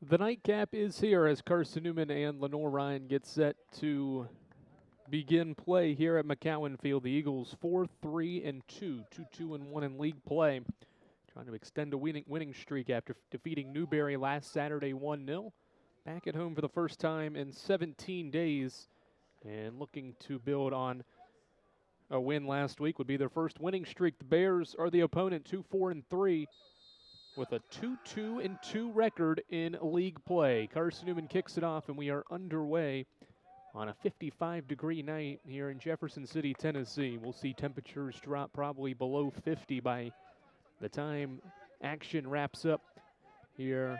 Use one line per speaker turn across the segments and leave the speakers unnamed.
The nightcap is here as Carson-Newman and Lenoir-Rhyne get set to begin play here at McCowan Field. The Eagles 4-3-2, 2-2-1 in league play, trying to extend a winning streak after defeating Newberry last Saturday 1-0. Back at home for the first time in 17 days and looking to build on a win last week. Would be their first winning streak. The Bears are the opponent, 2-4-3. With a 2-2-2 record in league play. Carson-Newman kicks it off, and we are underway on a 55-degree night here in Jefferson City, Tennessee. We'll see temperatures drop probably below 50 by the time action wraps up here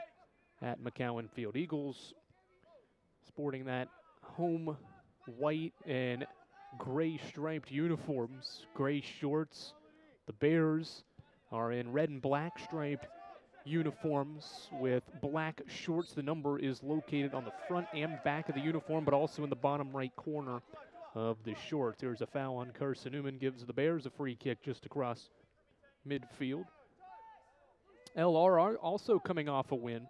at McCowan Field. Eagles sporting that home white and gray striped uniforms, gray shorts. The Bears are in red and black striped uniforms with black shorts. The number is located on the front and back of the uniform, but also in the bottom right corner of the shorts. There's a foul on Carson-Newman, gives the Bears a free kick just across midfield. LR also coming off a win.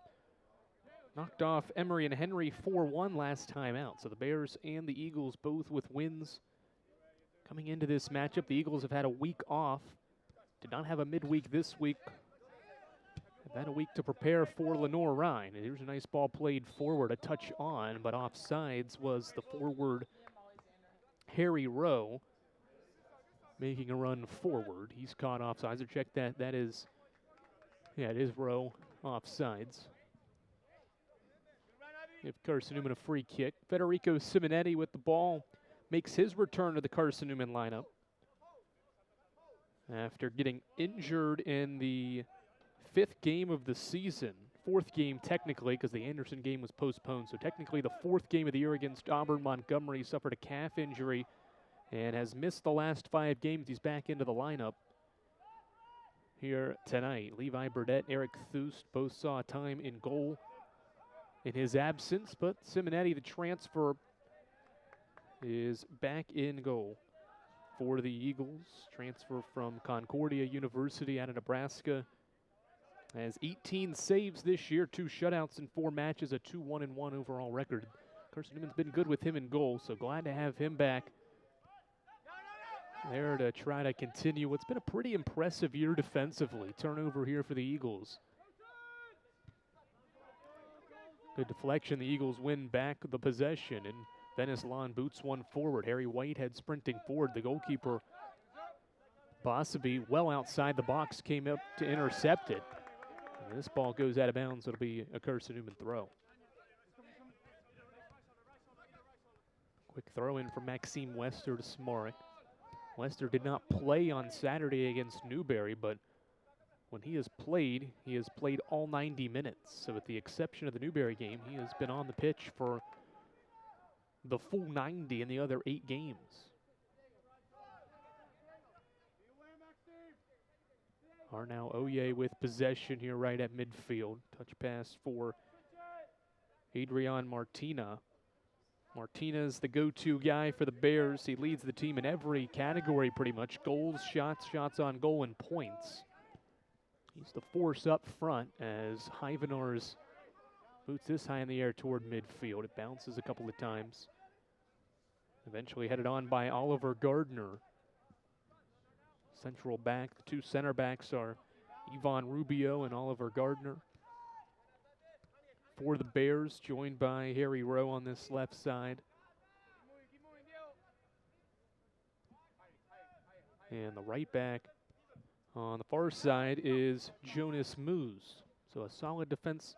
Knocked off Emory and Henry 4-1 last time out. So the Bears and the Eagles both with wins coming into this matchup. The Eagles have had a week off. Did not have a midweek this week. Have had a week to prepare for Lenoir-Rhyne. Here's a nice ball played forward, a touch on, but offsides was the forward Harry Rowe making a run forward. He's caught offsides. Or check that. That is, yeah, it is Rowe offsides. Give Carson-Newman a free kick. Federico Simonetti with the ball makes his return to the Carson-Newman lineup after getting injured in the fifth game of the season. Fourth game technically, because the Anderson game was postponed. So technically the fourth game of the year against Auburn. Montgomery suffered a calf injury and has missed the last 5 games. He's back into the lineup here tonight. Levi Burdett, Eric Thust both saw time in goal in his absence, but Simonetti, the transfer, is back in goal for the Eagles. Transfer from Concordia University out of Nebraska. Has 18 saves this year, 2 shutouts in 4 matches, a 2-1-1 overall record. Carson-Newman's been good with him in goal, so glad to have him back there to try to continue what's been a pretty impressive year defensively. Turnover here for the Eagles. Good deflection. The Eagles win back the possession, and Venice Lawn boots one forward. Harry Whitehead sprinting forward. The goalkeeper, Bossaby, well outside the box, came up to intercept it. And this ball goes out of bounds. It'll be a Carson-Newman throw. Quick throw in from Maxime Wester to Smarek. Wester did not play on Saturday against Newberry, but when he has played all 90 minutes. So with the exception of the Newberry game, he has been on the pitch for the full 90 in the other 8 games. Arnau Oye with possession here right at midfield. Touch pass for Adrian Martina. Martina's the go-to guy for the Bears. He leads the team in every category pretty much. Goals, shots on goal, and points. He's the force up front as Hyvenars boots this high in the air toward midfield. It bounces a couple of times. Eventually headed on by Oliver Gardner. Central back. The 2 center backs are Yvonne Rubio and Oliver Gardner. For the Bears, joined by Harry Rowe on this left side. And the right back on the far side is Jonas Moose. So a solid defense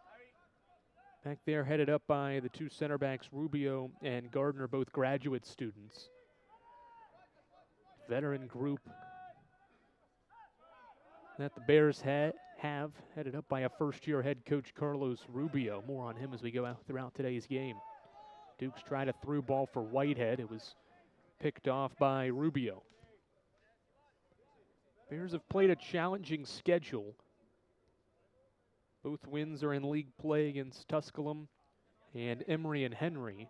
back there, headed up by the 2 center backs, Rubio and Gardner, both graduate students. Veteran group that the Bears have, headed up by a first-year head coach, Carlos Rubio. More on him as we go out throughout today's game. Dukes tried a through ball for Whitehead. It was picked off by Rubio. Bears have played a challenging schedule. Both wins are in league play against Tusculum and Emory and Henry.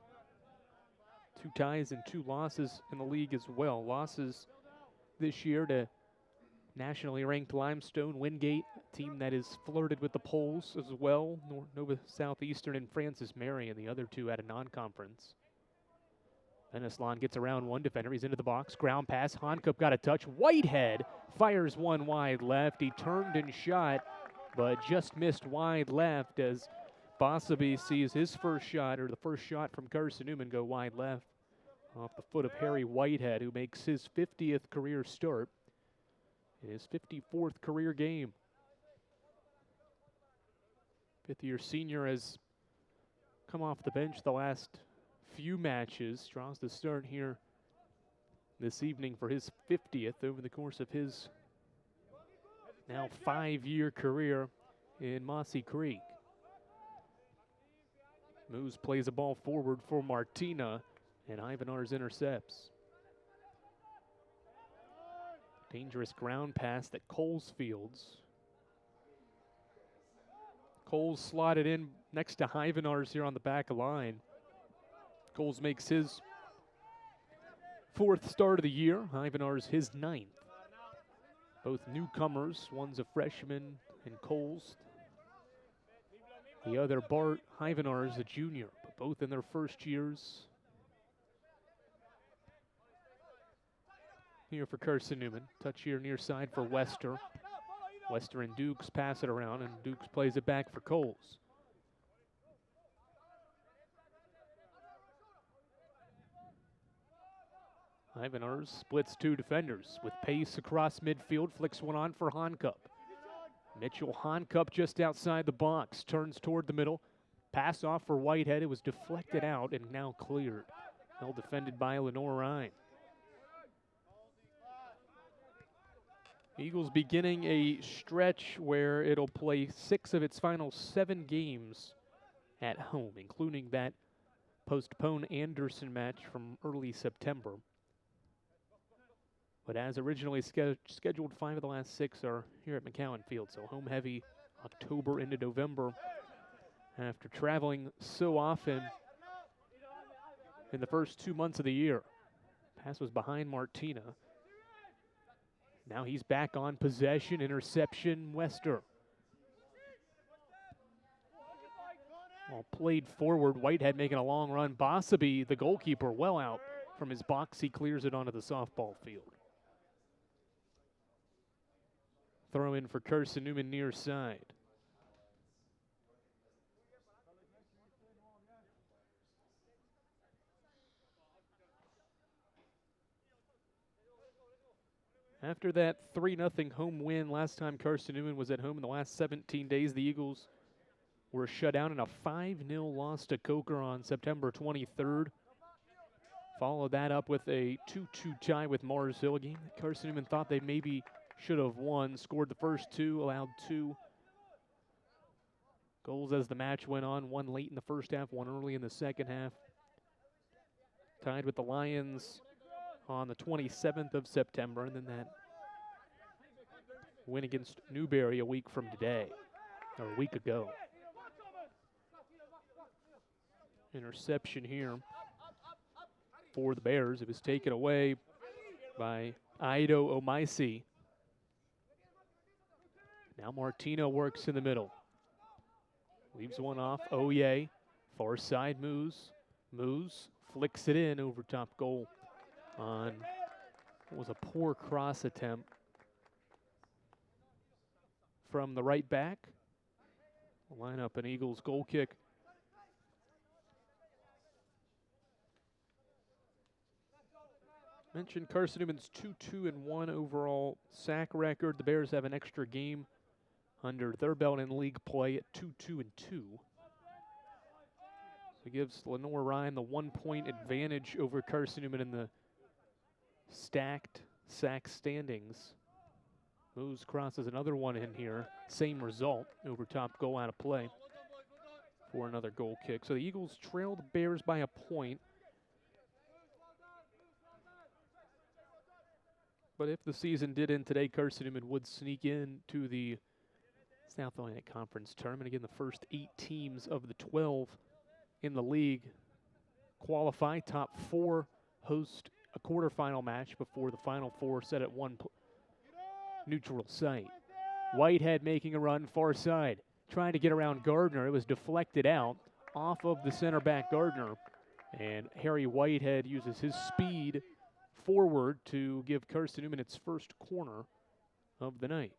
2 ties and 2 losses in the league as well. Losses this year to nationally ranked Limestone. Wingate, a team that is flirted with the polls as well. Nova Southeastern and Francis Marion, the other two at a non-conference. Veneslon gets around one defender. He's into the box. Ground pass. Honcup got a touch. Whitehead fires one wide left. He turned and shot, but just missed wide left as Bossaby sees his first shot, or the first shot from Carson-Newman, go wide left off the foot of Harry Whitehead, who makes his 50th career start in his 54th career game. Fifth-year senior has come off the bench the last few matches. Draws the start here this evening for his 50th over the course of his now 5-year career in Mossy Creek. Moose plays a ball forward for Martina, and Ivanars intercepts. Dangerous ground pass that Coles fields. Coles slotted in next to Ivanars here on the back line. Coles makes his 4th start of the year. Ivanars his 9th. Both newcomers, one's a freshman, and Coles, the other, Bart Ivanars, a junior, but both in their first years here for Carson-Newman. Touch here near side for Wester. Wester and Dukes pass it around, and Dukes plays it back for Coles. Ivanars splits 2 defenders with pace across midfield, flicks one on for Honcup. Mitchell Honcup just outside the box, turns toward the middle. Pass off for Whitehead. It was deflected out and now cleared. Well defended by Lenoir-Rhyne. Eagles beginning a stretch where it'll play 6 of its final 7 games at home, including that postponed Anderson match from early September. But as originally scheduled, 5 of the last 6 are here at McCowan Field. So home heavy October into November after traveling so often in the first 2 months of the year. Pass was behind Martina. Now he's back on possession, interception, Wester. All played forward, Whitehead making a long run. Bossaby, the goalkeeper, well out from his box. He clears it onto the softball field. Throw in for Carson-Newman near side. After that 3-0 home win last time Carson-Newman was at home in the last 17 days, the Eagles were shut out in a 5-0 loss to Coker on September 23rd. Followed that up with a 2-2 tie with Mars Hill, a game that Carson-Newman thought they maybe should have won. Scored the first 2, allowed 2 goals as the match went on. One late in the first half, one early in the second half. Tied with the Lions on the 27th of September, and then that win against Newberry a week from today, or a week ago. Interception here for the Bears. It was taken away by Aido Omaisi. Now Martino works in the middle. Leaves one off. Oye, far side moves. Flicks it in over top goal on what was a poor cross attempt from the right back. We'll line up an Eagles goal kick. Mentioned Carson-Newman's 2-2-1 overall sack record. The Bears have an extra game under their belt in league play at 2-2-2. So it gives Lenoir-Rhyne the 1-point advantage over Carson-Newman in the stacked sack standings. Moves crosses another one in here. Same result, over top goal out of play for another goal kick. So the Eagles trail the Bears by a point. But if the season did end today, Carson-Newman would sneak into the South Atlantic Conference tournament. Again, the first 8 teams of the 12 in the league qualify. Top 4 host a quarterfinal match before the final 4 set at neutral site. Whitehead making a run far side, trying to get around Gardner. It was deflected out off of the center back Gardner, and Harry Whitehead uses his speed forward to give Carson-Newman its first corner of the night.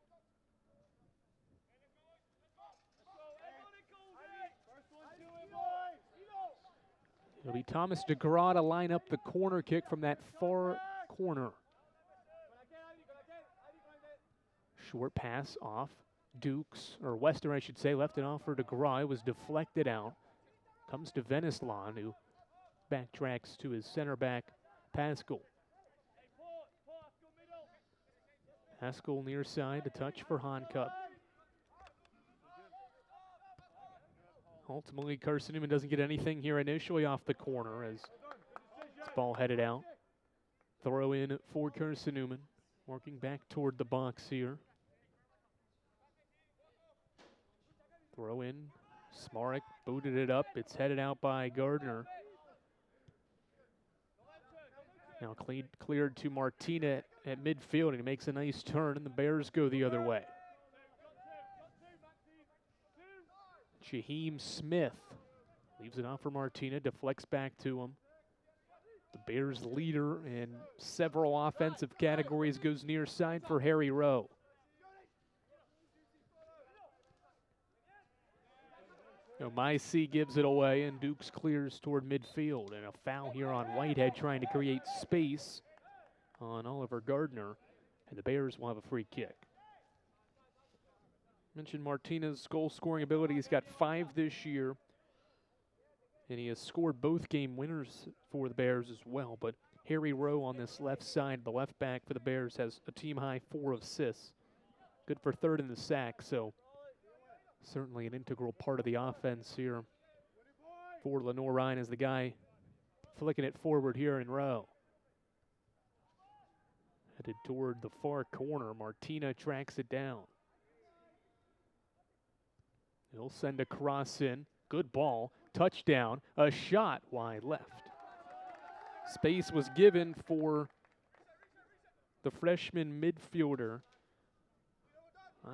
It'll be Thomas DeGraw to line up the corner kick from that far corner. Short pass off. Dukes, or Wester I should say, left it off for DeGraw. It was deflected out. Comes to Venislon, who backtracks to his center back, Pascal. Pascal near side, a touch for Honcup. Ultimately, Carson-Newman doesn't get anything here initially off the corner as this ball headed out. Throw in for Carson-Newman, working back toward the box here. Throw in, Smarek booted it up. It's headed out by Gardner. Now cleared to Martina at midfield, and he makes a nice turn, and the Bears go the other way. Shaheem Smith leaves it off for Martina, deflects back to him. The Bears leader in several offensive categories goes near side for Harry Rowe. Macy gives it away, and Dukes clears toward midfield. And a foul here on Whitehead, trying to create space on Oliver Gardner. And the Bears will have a free kick. Mentioned Martina's goal-scoring ability. He's got 5 this year. And he has scored both game winners for the Bears as well. But Harry Rowe on this left side, the left back for the Bears, has a team-high 4 assists. Good for 3rd in the sack, so certainly an integral part of the offense here for Lenoir-Rhyne as the guy flicking it forward here in Rowe. Headed toward the far corner. Martina tracks it down. He'll send a cross in. Good ball. Touchdown. A shot wide left. Space was given for the freshman midfielder,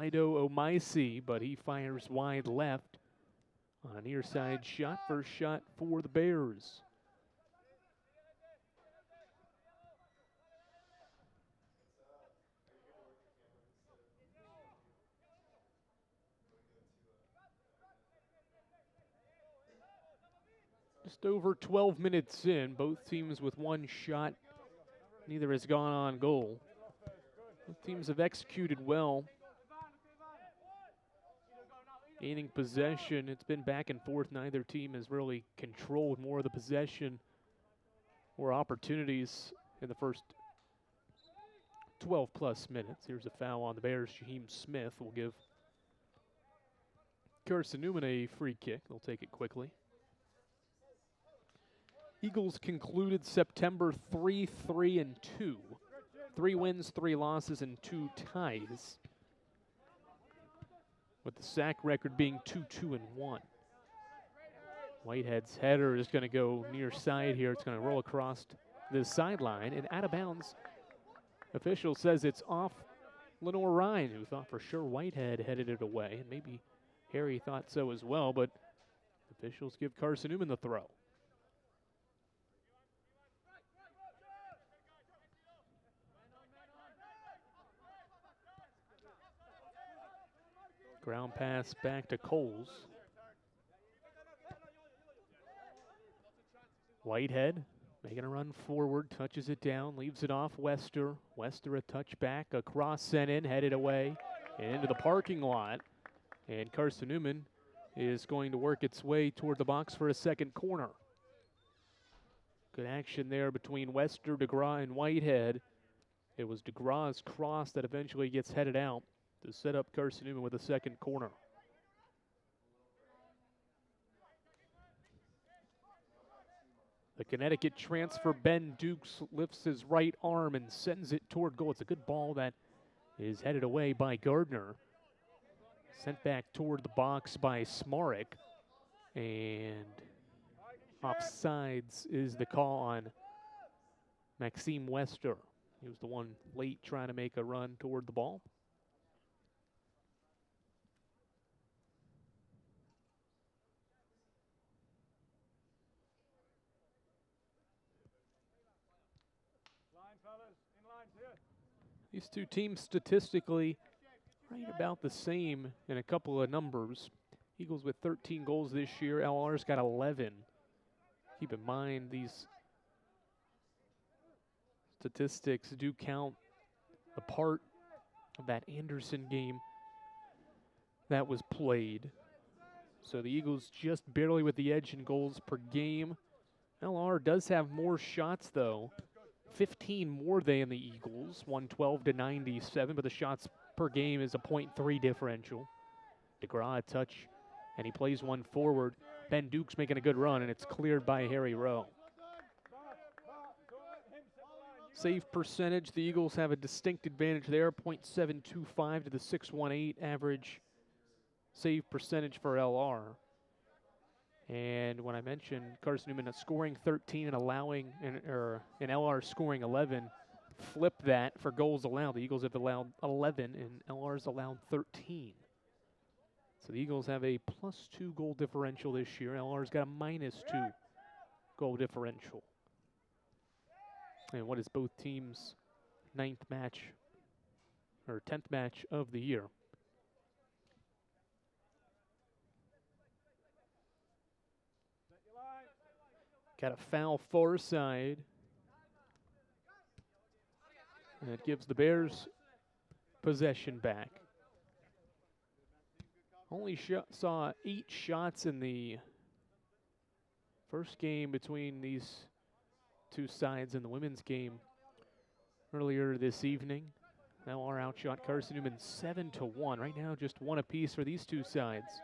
Ido Omaisi, but he fires wide left on a near side shot. First shot for the Bears. Just over 12 minutes in, both teams with 1 shot. Neither has gone on goal. Both teams have executed well. Gaining possession, it's been back and forth. Neither team has really controlled more of the possession or opportunities in the first 12-plus minutes. Here's a foul on the Bears. Shaheem Smith will give Carson-Newman a free kick. They'll take it quickly. Eagles concluded September 3-3-2. 3 wins, 3 losses, and 2 ties, with the sack record being 2-2-1. Whitehead's header is going to go near side here. It's going to roll across the sideline and out of bounds. Official says it's off Lenoir-Rhyne, who thought for sure Whitehead headed it away. And maybe Harry thought so as well, but officials give Carson-Newman the throw. Ground pass back to Coles. Whitehead making a run forward, touches it down, leaves it off Wester. Wester a touchback, a cross sent in, headed away and into the parking lot. And Carson-Newman is going to work its way toward the box for a second corner. Good action there between Wester, DeGraw, and Whitehead. It was DeGraw's cross that eventually gets headed out to set up Carson-Newman with a second corner. The Connecticut transfer, Ben Dukes, lifts his right arm and sends it toward goal. It's a good ball that is headed away by Gardner. Sent back toward the box by Smarek. And offsides is the call on Maxime Wester. He was the one late trying to make a run toward the ball. These two teams statistically right about the same in a couple of numbers. Eagles with 13 goals this year. LR's got 11. Keep in mind these statistics do count a part of that Anderson game that was played. So the Eagles just barely with the edge in goals per game. LR does have more shots, though. 15 more than the Eagles, 112 to 97, but the shots per game is a .3 differential. DeGraw a touch, and he plays one forward. Ben Duke's making a good run, and it's cleared by Harry Rowe. Save percentage, the Eagles have a distinct advantage there, .725 to the .618 average save percentage for LR. And when I mentioned Carson-Newman scoring 13 and allowing, and LR scoring 11, flip that for goals allowed. The Eagles have allowed 11 and LR's allowed 13. So the Eagles have a +2 goal differential this year. LR's got a -2 goal differential. And what is both teams' 10th match of the year. Got a foul far side. And it gives the Bears possession back. Only saw 8 shots in the first game between these two sides in the women's game earlier this evening. LR outshot Carson-Newman 7-1. Right now, just one apiece for these two sides.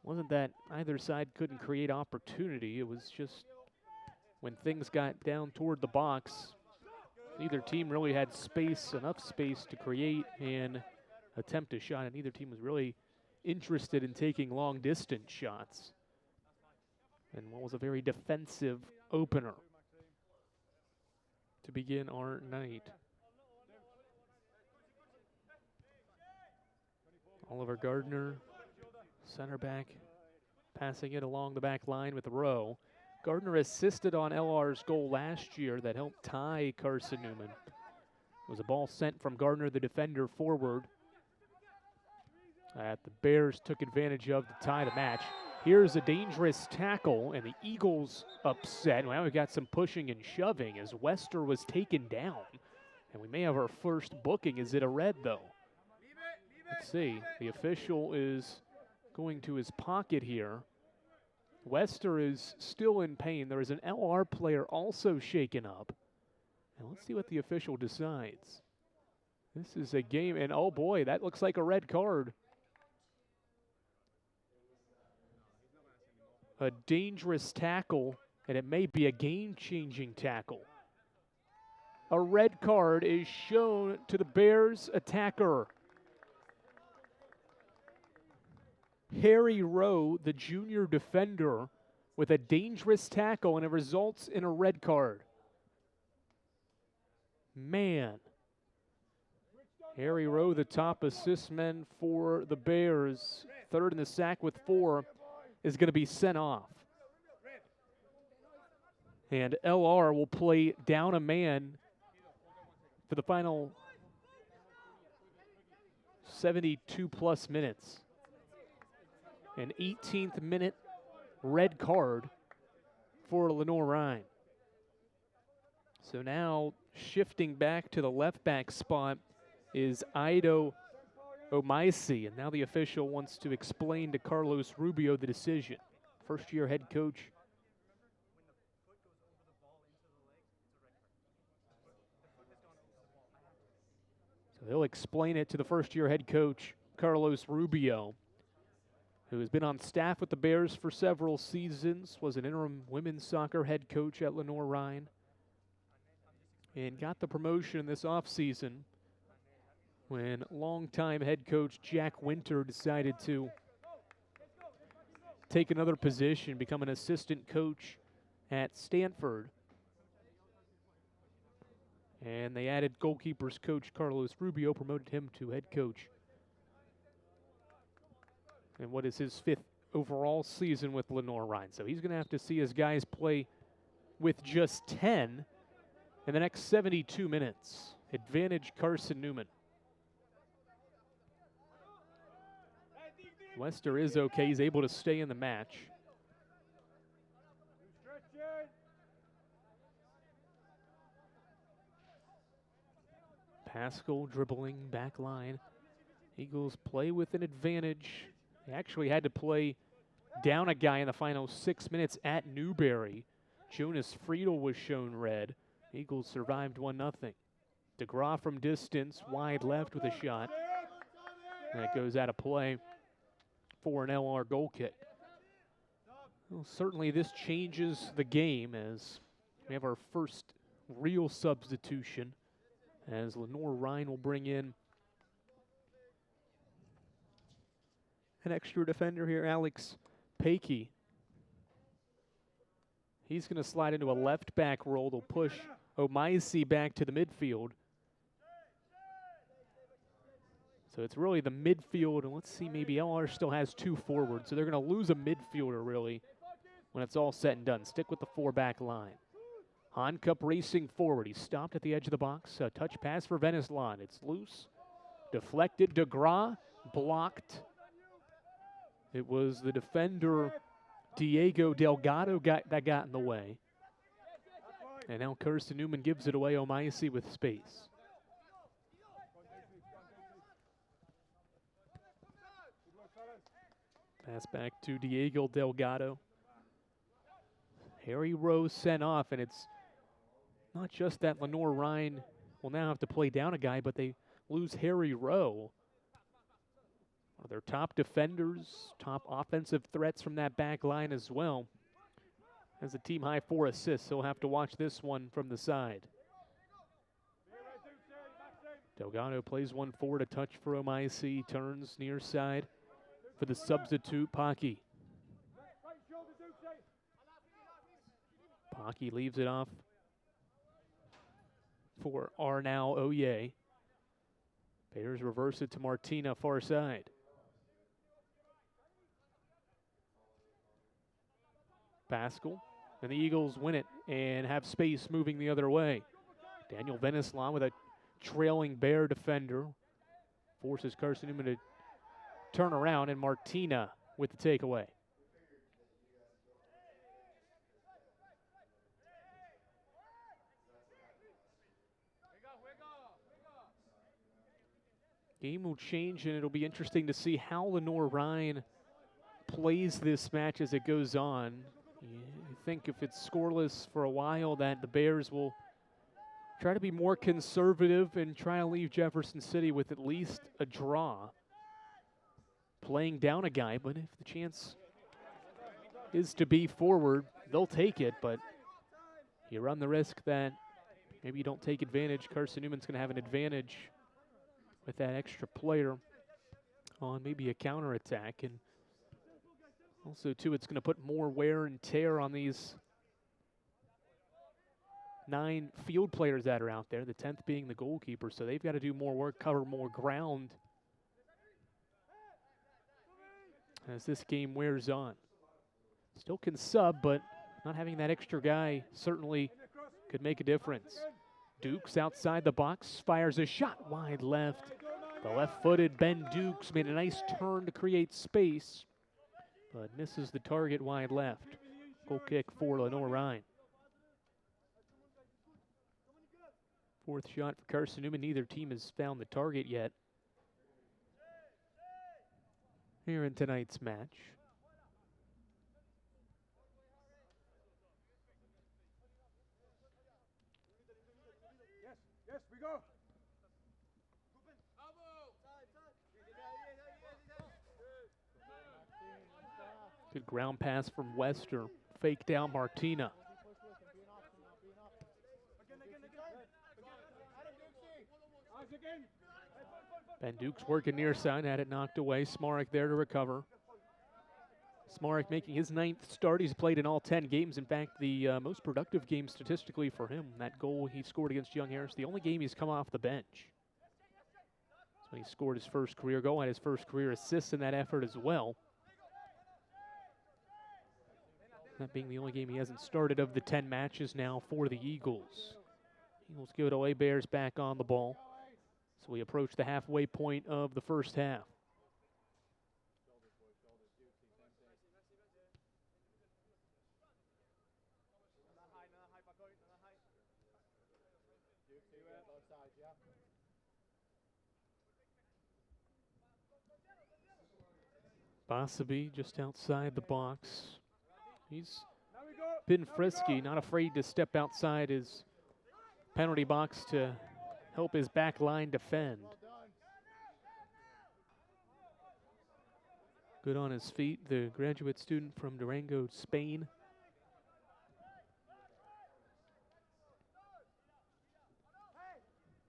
Wasn't that either side couldn't create opportunity. It was just when things got down toward the box, neither team really had enough space to create and attempt a shot, and neither team was really interested in taking long-distance shots. And what was a very defensive opener to begin our night. Oliver Gardner, center back, passing it along the back line with Rowe. Gardner assisted on LR's goal last year that helped tie Carson-Newman. It was a ball sent from Gardner, the defender, forward. The Bears took advantage of to tie the match. Here's a dangerous tackle, and the Eagles upset. Well, we got some pushing and shoving as Wester was taken down. And we may have our first booking. Is it a red, though? Let's see. The official is going to his pocket here. Wester is still in pain. There is an LR player also shaken up. And let's see what the official decides. This is a game, and oh boy, that looks like a red card. A dangerous tackle, and it may be a game-changing tackle. A red card is shown to the Bears attacker. Harry Rowe, the junior defender, with a dangerous tackle, and it results in a red card. Man. Harry Rowe, the top assist man for the Bears, third in the sack with 4, is going to be sent off. And LR will play down a man for the final 72-plus minutes. An 18th minute red card for Lenoir-Rhyne. So now shifting back to the left back spot is Ido Omaisi, and now the official wants to explain to Carlos Rubio the decision. First-year head coach. So he'll explain it to the first-year head coach, Carlos Rubio, who has been on staff with the Bears for several seasons, was an interim women's soccer head coach at Lenoir-Rhyne, and got the promotion this offseason when longtime head coach Jack Winter decided to take another position, become an assistant coach at Stanford. And they added goalkeepers coach Carlos Rubio, promoted him to head coach. And what is his 5th overall season with Lenoir-Rhyne. So he's going to have to see his guys play with just 10 in the next 72 minutes. Advantage Carson-Newman. Wester is okay. He's able to stay in the match. Pascal dribbling back line. Eagles play with an advantage. They actually had to play down a guy in the final 6 minutes at Newberry. Jonas Friedel was shown red. Eagles survived 1-0. DeGraw from distance, wide left with a shot. That goes out of play for an LR goal kick. Well, certainly this changes the game as we have our first real substitution, as Lenoir-Rhyne will bring in an extra defender here, Alex Pakey. He's going to slide into a left back role. They'll push Omaisi back to the midfield. So it's really the midfield, and let's see, maybe LR still has 2 forwards, so they're going to lose a midfielder, really, when it's all said and done. Stick with the 4-back line. Honcup racing forward. He's stopped at the edge of the box. A touch pass for Veneslon. It's loose. Deflected. DeGraw blocked. It was the defender, Diego Delgado, that got in the way. And now Carson-Newman gives it away. Omaisi with space. Pass back to Diego Delgado. Harry Rowe sent off, and it's not just that Lenoir-Rhyne will now have to play down a guy, but they lose Harry Rowe. One of their top defenders, top offensive threats from that back line as well. Has a team high 4 assists, so he'll have to watch this one from the side. Delgado plays one forward, a touch for Omaisi, turns near side for the substitute, Pocky. Pocky leaves it off for Arnau Oye. Bears reverse it to Martina, far side. Pascal, and the Eagles win it and have space moving the other way. Daniel Veneslon with a trailing Bear defender forces Carson-Newman to turn around, and Martina with the takeaway. Game will change, and it'll be interesting to see how Lenoir-Rhyne plays this match as it goes on. You think if it's scoreless for a while that the Bears will try to be more conservative and try to leave Jefferson City with at least a draw, playing down a guy, but if the chance is to be forward, they'll take it, but you run the risk that maybe you don't take advantage. Carson-Newman's going to have an advantage with that extra player on maybe a counterattack, and also, too, it's going to put more wear and tear on these 9 field players that are out there, the 10th being the goalkeeper, so they've got to do more work, cover more ground as this game wears on. Still can sub, but not having that extra guy certainly could make a difference. Dukes outside the box, fires a shot wide left. The left-footed Ben Dukes made a nice turn to create space, but misses the target wide left. Goal kick for Lenoir-Rhyne. 4th shot for Carson-Newman. Neither team has found the target yet here in tonight's match.
Yes, we go.
Good ground pass from Wester. Faked out Martina. Ben Dukes working near side, had it knocked away. Smarek there to recover. Smarek making his 9th start. He's played in all 10 games. In fact, the most productive game statistically for him. That goal he scored against Young Harris, the only game he's come off the bench. That's when he scored his first career goal, had his first career assist in that effort as well. That being the only game he hasn't started of the 10 matches now for the Eagles. Eagles give it away. Bears back on the ball. So we approach the halfway point of the first half. Bossaby just outside the box. He's been frisky, not afraid to step outside his penalty box to help his back line defend. Good on his feet, the graduate student from Durango, Spain.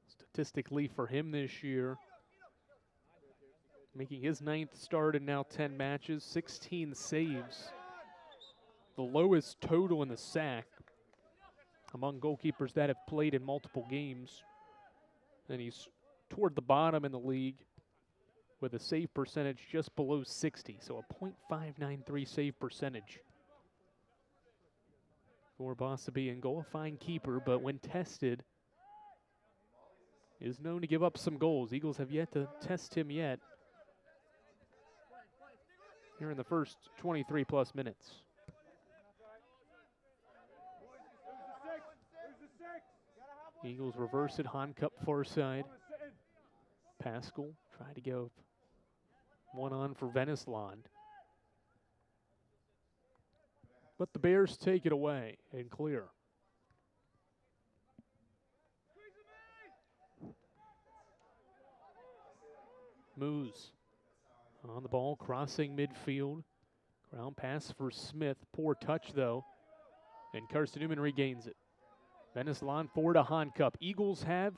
Statistically for him this year, making his 9th start in now 10 matches, 16 saves. The lowest total in the SAC among goalkeepers that have played in multiple games. And he's toward the bottom in the league with a save percentage just below 60, so a .593 save percentage for Bossaby in goal. A fine keeper, but when tested, is known to give up some goals. Eagles have yet to test him yet here in the first 23-plus minutes. Eagles reverse it, Honcup far side. Pascal tried to go one on for Venice-Land. But the Bears take it away and clear. Moose on the ball, crossing midfield. Ground pass for Smith. Poor touch, though. And Carson-Newman regains it. Venice-Land forward to Honcup. Eagles have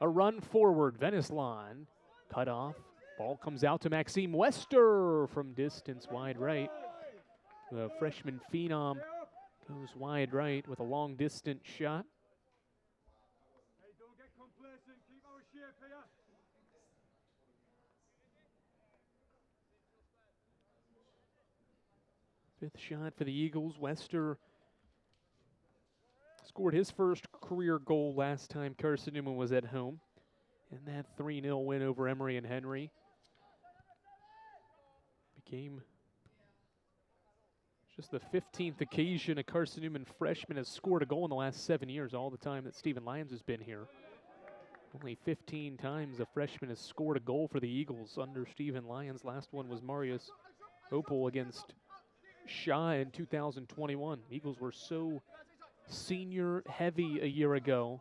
a run forward. Venice-Land cut off. Ball comes out to Maxime Wester from distance wide right. The freshman phenom goes wide right with a long distance shot. Fifth shot for the Eagles. Wester scored his first career goal last time Carson-Newman was at home in that 3-0 win over Emory and Henry. Became just the 15th occasion a Carson-Newman freshman has scored a goal in the last 7 years, all the time that Stephen Lyons has been here. Only 15 times a freshman has scored a goal for the Eagles under Stephen Lyons. Last one was Marius Opel against Shaw in 2021. Eagles were so senior heavy a year ago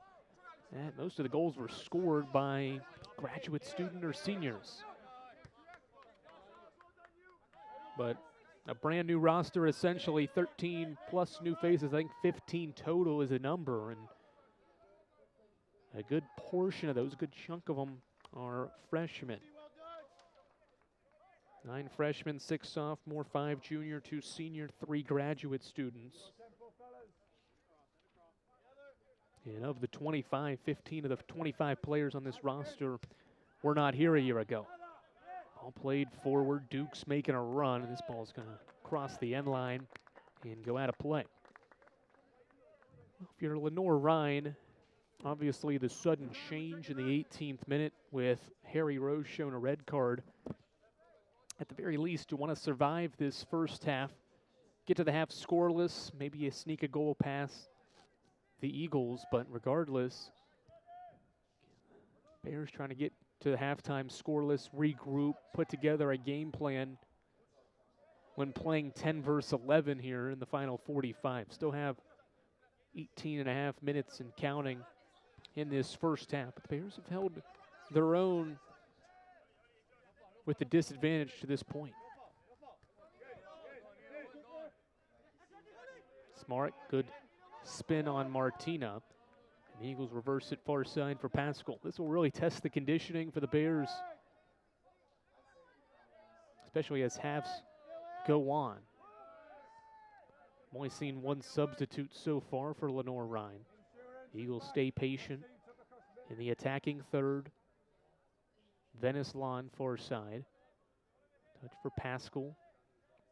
that most of the goals were scored by graduate student or seniors. But a brand new roster, essentially 13 plus new faces. I think 15 total is a number, and a good portion of those, a good chunk of them, are freshmen. 9 freshmen, 6 sophomore, 5 junior, 2 senior, 3 graduate students. And of the 25, 15 of the 25 players on this roster were not here a year ago. All played forward. Duke's making a run, and this ball's going to cross the end line and go out of play. Well, if you're Lenoir-Rhyne, obviously the sudden change in the 18th minute with Harry Rose shown a red card. At the very least, you want to survive this first half, get to the half scoreless, maybe you sneak a goal past the Eagles, but regardless, Bears trying to get to the halftime scoreless, regroup, put together a game plan when playing 10 versus 11 here in the final 45. Still have 18 and a half minutes and counting in this first half. But the Bears have held their own with the disadvantage to this point. Smart, good spin on Martina. And the Eagles reverse it far side for Pascal. This will really test the conditioning for the Bears, especially as halves go on. I've only seen one substitute so far for Lenoir-Rhyne. Eagles stay patient in the attacking third. Venice-Land far side. Touch for Pascal.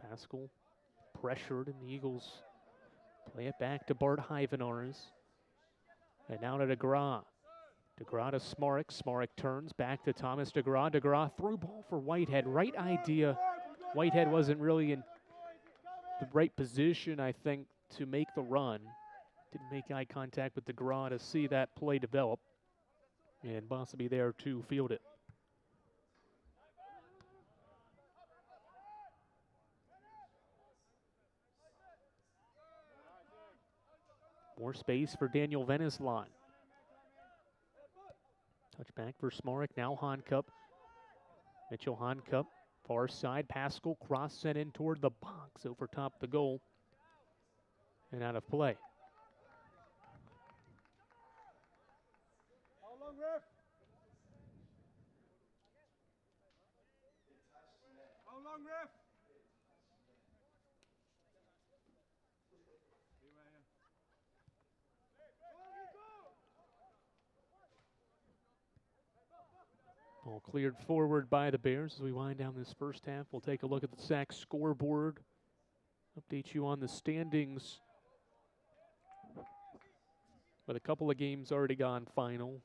Pascal pressured, and the Eagles play it back to Bart Hyvenars. And now to DeGraw. DeGraw to Smarek. Smarek turns back to Thomas DeGraw. DeGraw through ball for Whitehead. Right idea. Whitehead wasn't really in the right position, I think, to make the run. Didn't make eye contact with DeGraw to see that play develop. And Bosseby there to field it. More space for Daniel Veneslon. Touchback for Smarek. Now Honcup. Mitchell Honcup. Far side. Pascal cross sent in toward the box over top the goal. And out of play.
How long, ref? How long, ref?
Ball cleared forward by the Bears as we wind down this first half. We'll take a look at the SAC scoreboard. Update you on the standings. With a couple of games already gone final.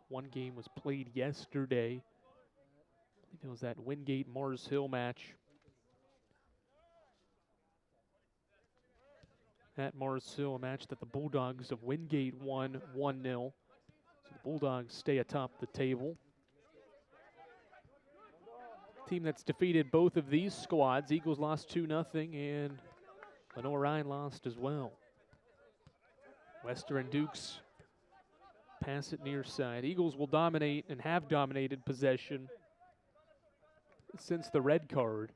One game was played yesterday. I think it was that Wingate-Mars Hill match. At Mars Hill, a match that the Bulldogs of Wingate won 1-0. So the Bulldogs stay atop the table. Team that's defeated both of these squads. Eagles lost 2-0 and Lenoir-Rhyne lost as well. Western Dukes pass it near side. Eagles will dominate and have dominated possession since the red card.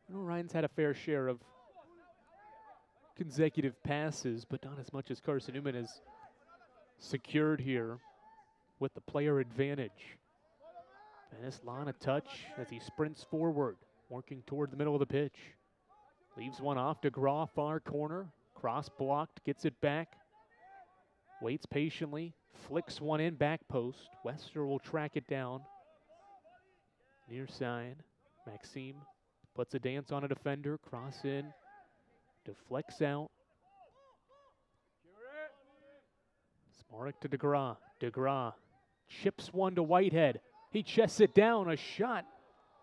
Lenoir-Rhyne's had a fair share of consecutive passes, but not as much as Carson-Newman has secured here with the player advantage. Veneslon a touch as he sprints forward, working toward the middle of the pitch. Leaves one off to DeGraw, far corner. Cross blocked, gets it back. Waits patiently, flicks one in, back post. Wester will track it down. Near side, Maxime puts a dance on a defender, cross in, deflects out. Smarek to DeGraw. DeGraw chips one to Whitehead. He chests it down, a shot.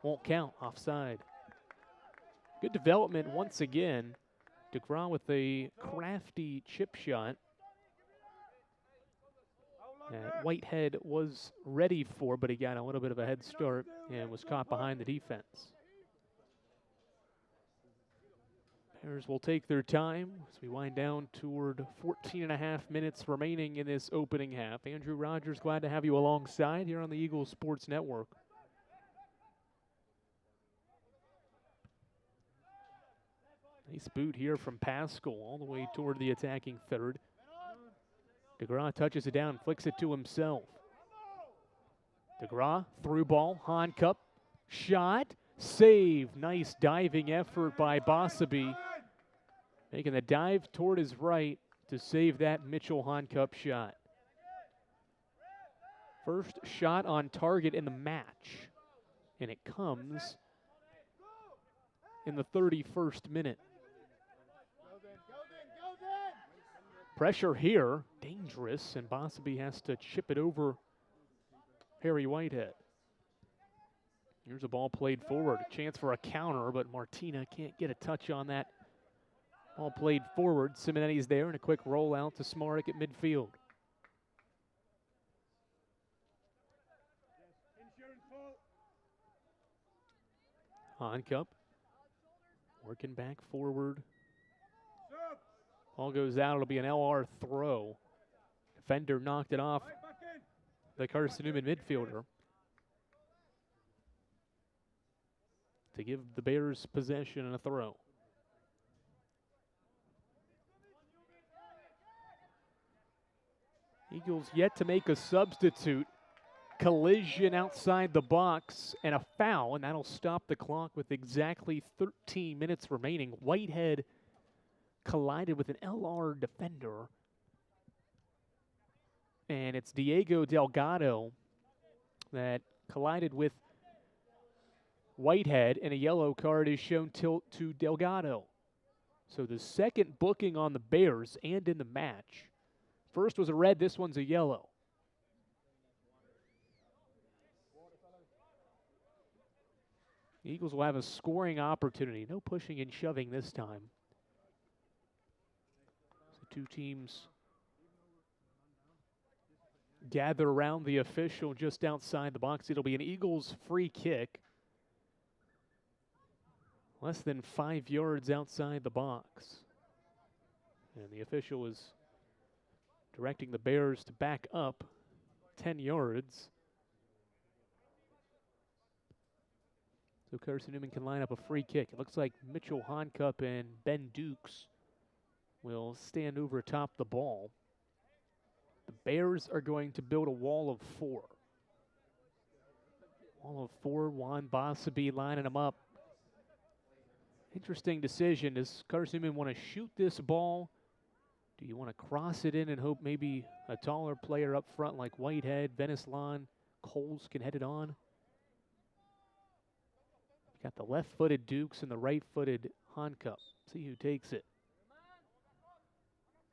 Won't count, offside. Good development once again. DeGraw with a crafty chip shot that Whitehead was ready for, but he got a little bit of a head start and was caught behind the defense. Bears will take their time as we wind down toward 14.5 minutes remaining in this opening half. Andrew Rogers, glad to have you alongside here on the Eagles Sports Network. Nice boot here from Pascal all the way toward the attacking third. DeGraw touches it down, flicks it to himself. DeGraw, through ball, Honcup, shot, save. Nice diving effort by Bosseby. Making the dive toward his right to save that Mitchell Honcup shot. First shot on target in the match. And it comes in the 31st minute. Pressure here, dangerous, and Bosseby has to chip it over Harry Whitehead. Here's a ball played forward, a chance for a counter, but Martina can't get a touch on that. Ball played forward, Simonetti's there, and a quick rollout to Smarek at midfield. Honcup working back forward. Ball goes out, it'll be an LR throw. Defender knocked it off the Carson-Newman midfielder to give the Bears possession and a throw. Eagles yet to make a substitute. Collision outside the box and a foul, and that'll stop the clock with exactly 13 minutes remaining. Whitehead collided with an LR defender. And it's Diego Delgado that collided with Whitehead, and a yellow card is shown to Delgado. So the second booking on the Bears and in the match. First was a red, this one's a yellow. The Eagles will have a scoring opportunity. No pushing and shoving this time. So two teams gather around the official just outside the box. It'll be an Eagles free kick. Less than 5 yards outside the box. And the official is directing the Bears to back up 10 yards. So Carson-Newman can line up a free kick. It looks like Mitchell Honcup and Ben Dukes will stand over atop the ball. The Bears are going to build a wall of 4. Wall of 4, Juan Bosabe lining them up. Interesting decision. Does Carson-Newman want to shoot this ball? Do you want to cross it in and hope maybe a taller player up front like Whitehead, Venislon, Coles can head it on? Got the left-footed Dukes and the right-footed Honcup. See who takes it.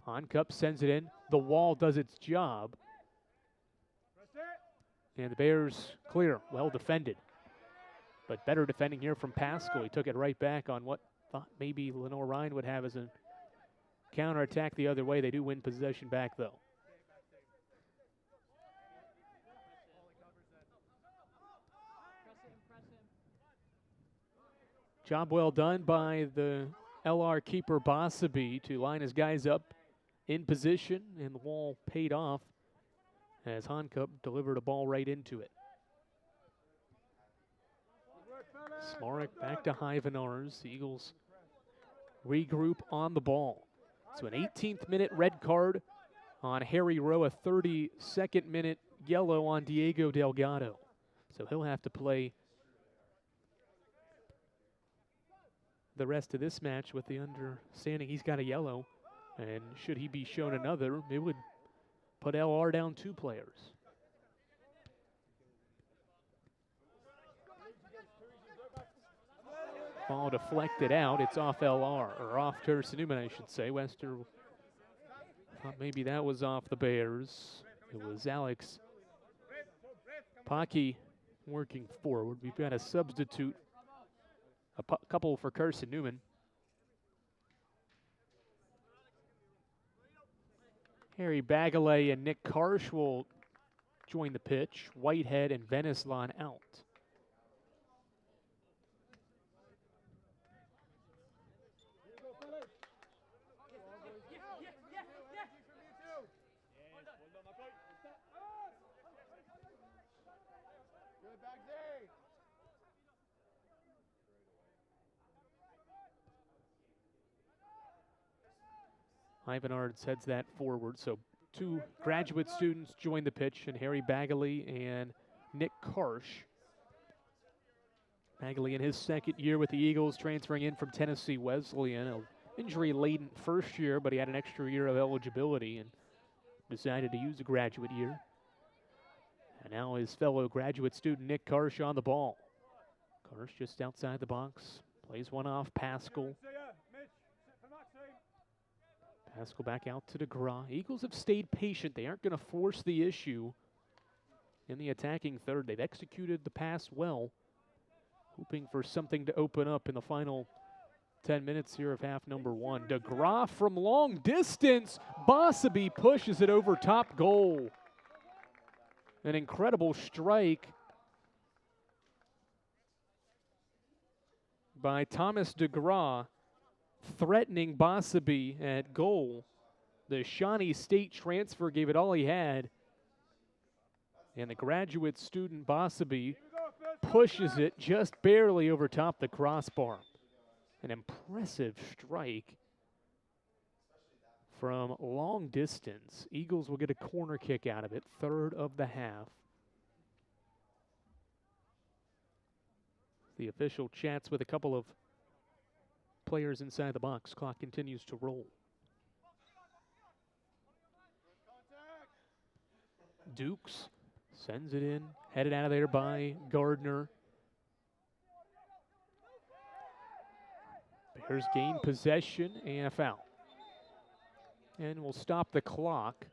Honcup sends it in. The wall does its job. And the Bears clear. Well defended. But better defending here from Pascal. He took it right back on what thought maybe Lenoir-Rhyne would have as a counterattack the other way. They do win possession back, though. Job well done by the LR keeper Bosabe to line his guys up in position, and the wall paid off as Honcup delivered a ball right into it. Smarek back to Hyvenars. The Eagles regroup on the ball. So an 18th minute red card on Harry Rowe, a 32nd minute yellow on Diego Delgado. So he'll have to play the rest of this match with the understanding he's got a yellow, and should he be shown another, it would put LR down 2 players. Ball deflected out. It's off LR, or off Carson-Newman, I should say. Wester thought maybe that was off the Bears. It was Alex Pocky working forward. We've got a substitute, a couple for Carson-Newman. Harry Bagalay and Nick Karsh will join the pitch. Whitehead and Venislon out. Hyvenards heads that forward. So 2 graduate students join the pitch, and Harry Bagaley and Nick Karsh. Bagaley in his 2nd year with the Eagles, transferring in from Tennessee Wesleyan. An injury-laden first year, but he had an extra year of eligibility and decided to use a graduate year. And now his fellow graduate student Nick Karsh on the ball. Karsh just outside the box, plays one off Pascal. Pascal back out to DeGraw. Eagles have stayed patient. They aren't going to force the issue in the attacking third. They've executed the pass well, hoping for something to open up in the final 10 minutes here of half number 1. DeGraw from long distance. Bosabe pushes it over top goal. An incredible strike by Thomas DeGraw, threatening Bosabe at goal. The Shawnee State transfer gave it all he had. And the graduate student Bosabe pushes it just barely over top the crossbar. An impressive strike from long distance. Eagles will get a corner kick out of it, 3rd of the half. The official chats with a couple of players inside the box. Clock continues to roll. Dukes sends it in, headed out of there by Gardner. Bears gain possession and a foul. And we'll stop the clock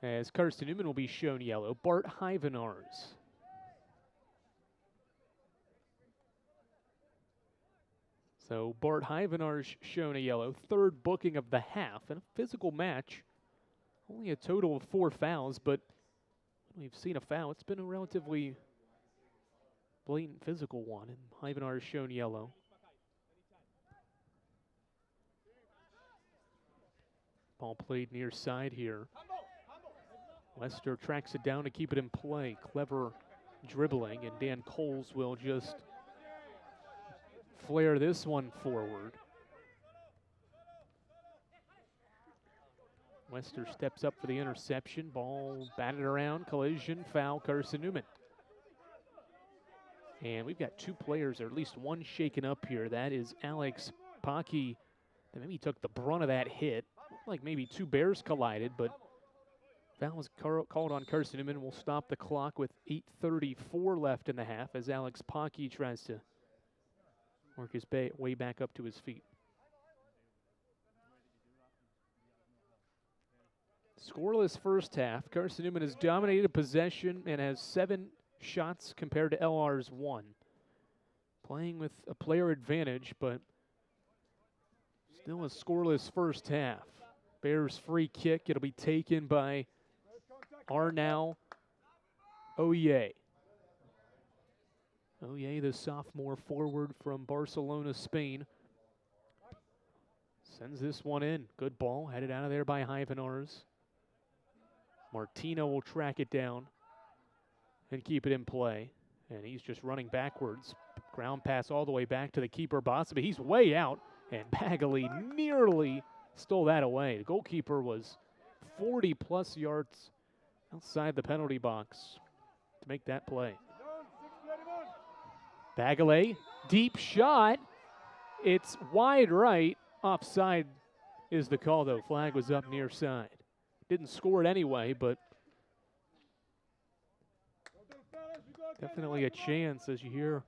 as Carson-Newman will be shown yellow. Bart Hyvenars. So Bart Hyvenars shown a yellow. Third booking of the half, and a physical match. Only a total of 4 fouls, but we've seen a foul. It's been a relatively blatant physical one, and Hyvenars shown yellow. Ball played near side here. Lester tracks it down to keep it in play. Clever dribbling, and Dan Coles will just flare this one forward. Lester steps up for the interception. Ball batted around, collision, foul, Carson-Newman. And we've got 2 players, or at least one shaken up here. That is Alex Pocky, that maybe took the brunt of that hit. Looked like maybe 2 Bears collided, but foul was called on Carson-Newman. Will stop the clock with 8:34 left in the half as Alex Pocky tries to work his way back up to his feet. Scoreless first half. Carson-Newman has dominated possession and has 7 shots compared to LR's 1. Playing with a player advantage, but still a scoreless first half. Bears free kick. It'll be taken by Arnau Oye. Oye, the sophomore forward from Barcelona, Spain. Sends this one in. Good ball. Headed out of there by Hyvenars. Martino will track it down and keep it in play. And he's just running backwards. Ground pass all the way back to the keeper, Bosby. He's way out, and Bagley nearly stole that away. The goalkeeper was 40-plus yards outside the penalty box to make that play. Bagley, deep shot. It's wide right. Offside is the call, though. Flag was up near side. Didn't score it anyway, but definitely a chance as you hear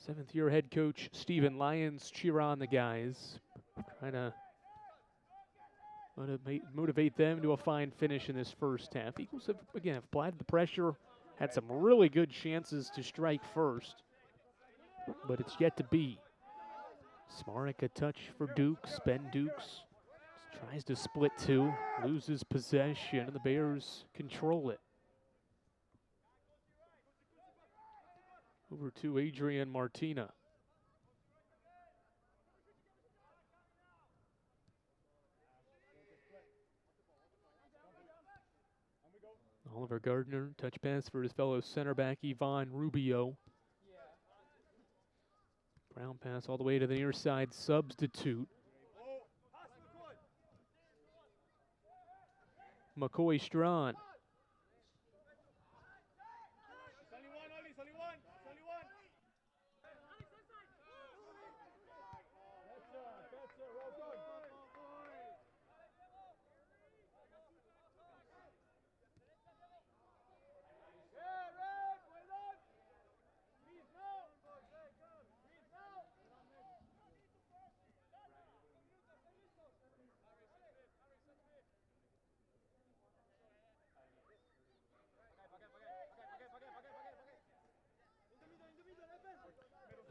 7th-year head coach Stephen Lyons cheer on the guys, trying to motivate them to a fine finish in this first half. Eagles have, again, applied the pressure, had some really good chances to strike first, but it's yet to be. Smarek a touch for Dukes. Ben Dukes tries to split 2, loses possession, and the Bears control it. Over to Adrian Martina. Oliver Gardner, touch pass for his fellow center back, Ivan Rubio. Ground pass all the way to the near side, substitute. McCoy Strawn.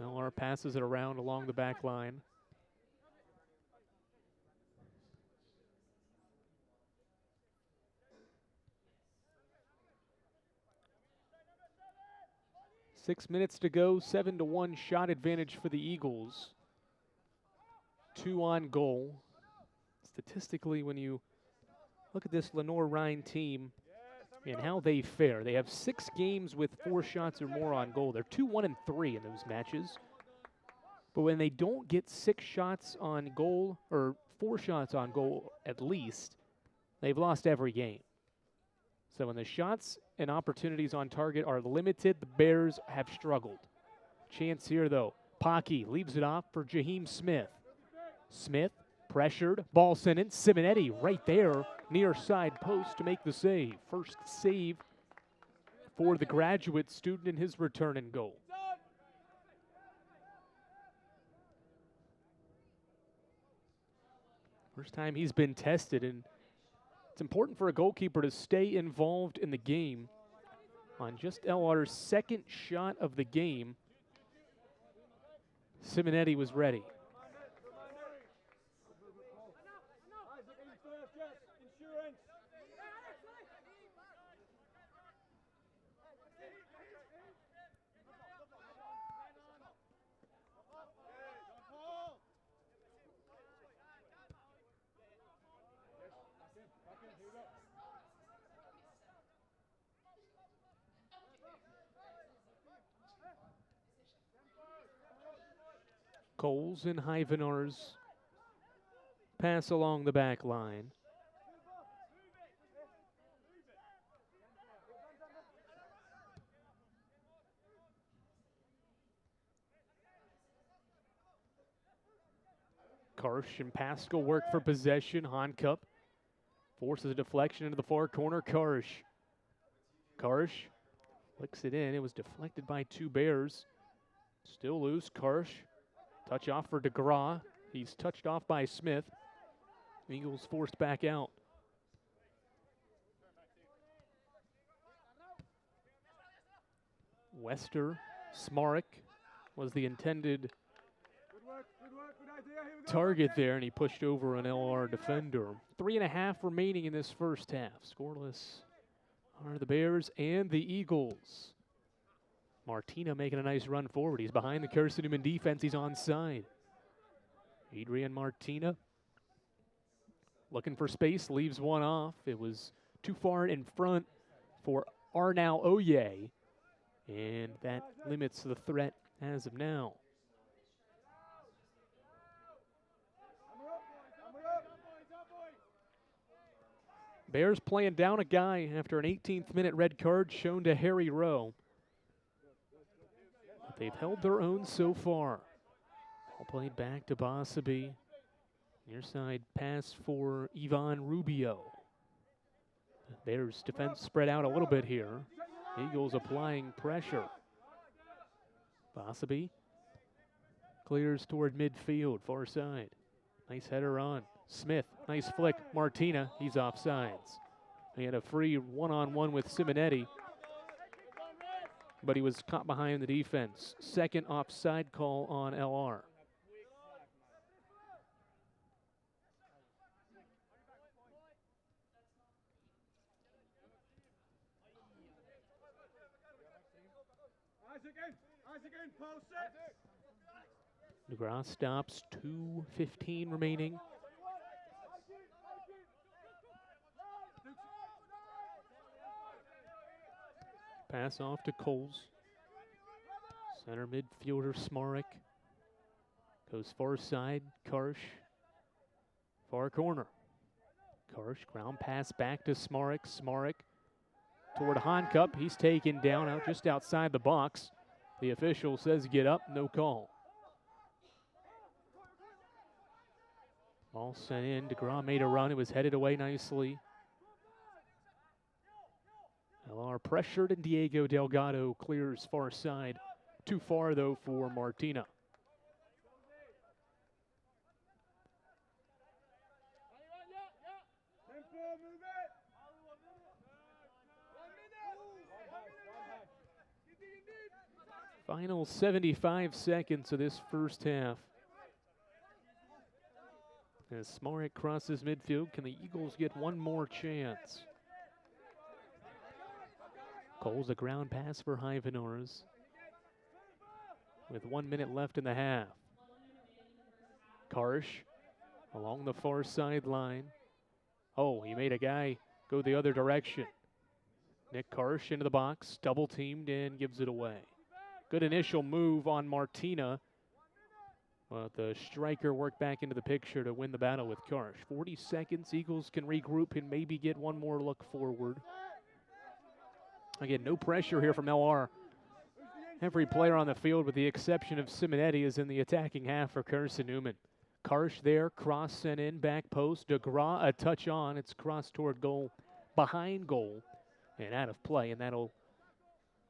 LR passes it around along the back line. Six minutes to go, 7-1 shot advantage for the Eagles. 2 on goal. Statistically, when you look at this Lenoir-Rhyne team and how they fare, they have 6 games with 4 shots or more on goal. They're 2-1-3 in those matches. But when they don't get 6 shots on goal, or 4 shots on goal at least, they've lost every game. So when the shots and opportunities on target are limited, the Bears have struggled. Chance here, though. Pocky leaves it off for Jaheim Smith. Smith pressured, ball sent in. Simonetti right there, near side post to make the save. First save for the graduate student in his return and goal. First time he's been tested, and it's important for a goalkeeper to stay involved in the game. On just LR's second shot of the game, Simonetti was ready. Coles and Hyvenar's pass along the back line. Karsh and Pascal work for possession. Honcup forces a deflection into the far corner. Karsh flicks it in. It was deflected by two Bears. Still loose. Karsh. Touch off for DeGraw. He's touched off by Smith. Eagles forced back out. Wester, Smarek was the intended target there, and he pushed over an LR defender. 3.5 remaining in this first half. Scoreless are the Bears and the Eagles. Martina making a nice run forward. He's behind the Carson-Newman defense. He's onside. Adrian Martina looking for space, leaves one off. It was too far in front for Arnau Oye, and that limits the threat as of now. Bears playing down a guy after an 18th minute red card shown to Harry Rowe. But they've held their own so far. Ball played back to Bosaby. Near side pass for Ivan Rubio. Bears defense spread out a little bit here. Eagles applying pressure. Bosaby clears toward midfield, far side. Nice header on. Smith, nice flick. Martina, he's offsides. He had a free one-on-one with Simonetti, but he was caught behind the defense. Second offside call on LR. DeGraw stops, 2:15 remaining. Pass off to Coles. Center midfielder Smarek. Goes far side, Karsh. Far corner. Karsh, ground pass back to Smarek. Smarek toward Honcup. He's taken down out just outside the box. The official says get up, no call. Ball sent in. DeGraw made a run. It was headed away nicely. LR pressured, and Diego Delgado clears far side. Too far, though, for Martina. Final 75 seconds of this first half. As Smarek crosses midfield, can the Eagles get one more chance? Coles a ground pass for Hyvenars with 1 minute left in the half. Karsh along the far sideline. Oh, he made a guy go the other direction. Nick Karsh into the box, double teamed and gives it away. Good initial move on Martina, but the striker worked back into the picture to win the battle with Karsh. 40 seconds, Eagles can regroup and maybe get one more look forward. Again, no pressure here from LR. Every player on the field, with the exception of Simonetti, is in the attacking half for Carson-Newman. Karsh there, cross sent in, back post. DeGraw a touch on. It's crossed toward goal, behind goal, and out of play, and that'll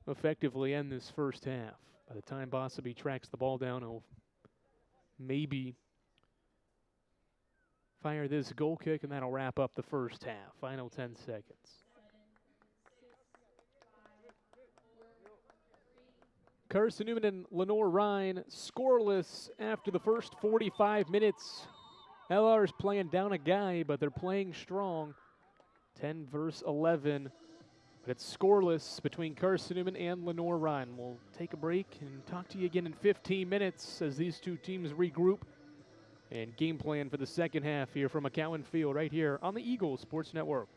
effectively end this first half. By the time Bosaby tracks the ball down, he'll maybe fire this goal kick, and that'll wrap up the first half. Final 10 seconds. Carson-Newman and Lenoir-Rhyne scoreless after the first 45 minutes. LR's playing down a guy, but they're playing strong. 10 versus 11. But it's scoreless between Carson-Newman and Lenoir-Rhyne. We'll take a break and talk to you again in 15 minutes as these two teams regroup and game plan for the second half here from McCowan Field right here on the Eagles Sports Network.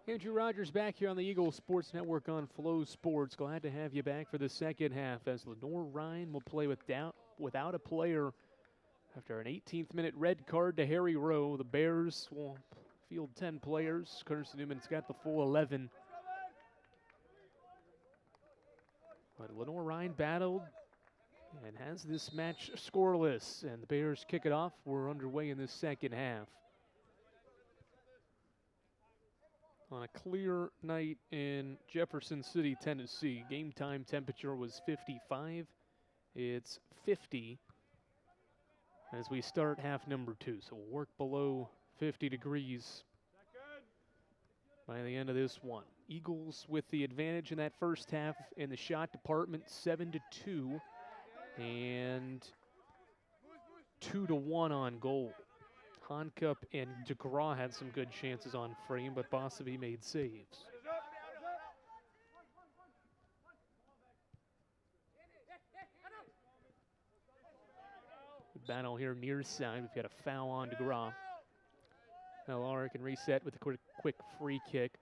Andrew Rogers back here on the Eagles Sports Network on Flow Sports. Glad to have you back for the second half as Lenoir-Rhyne will play without a player after an 18th minute red card to Harry Rowe. The Bears will field 10 players. Carson-Newman's got the full 11. But Lenoir-Rhyne battled and has this match scoreless, and the Bears kick it off. We're underway in this second half. On a clear night in Jefferson City, Tennessee, game time temperature was 55. It's 50 as we start half number 2. So we'll work below 50 degrees by the end of this one. Eagles with the advantage in that first half in the shot department, 7-2 and 2-1 on goal. Honcup and DeGraw had some good chances on frame, but Bossaby made saves. Good battle here near side. We've got a foul on DeGraw. LR can reset with a quick free kick.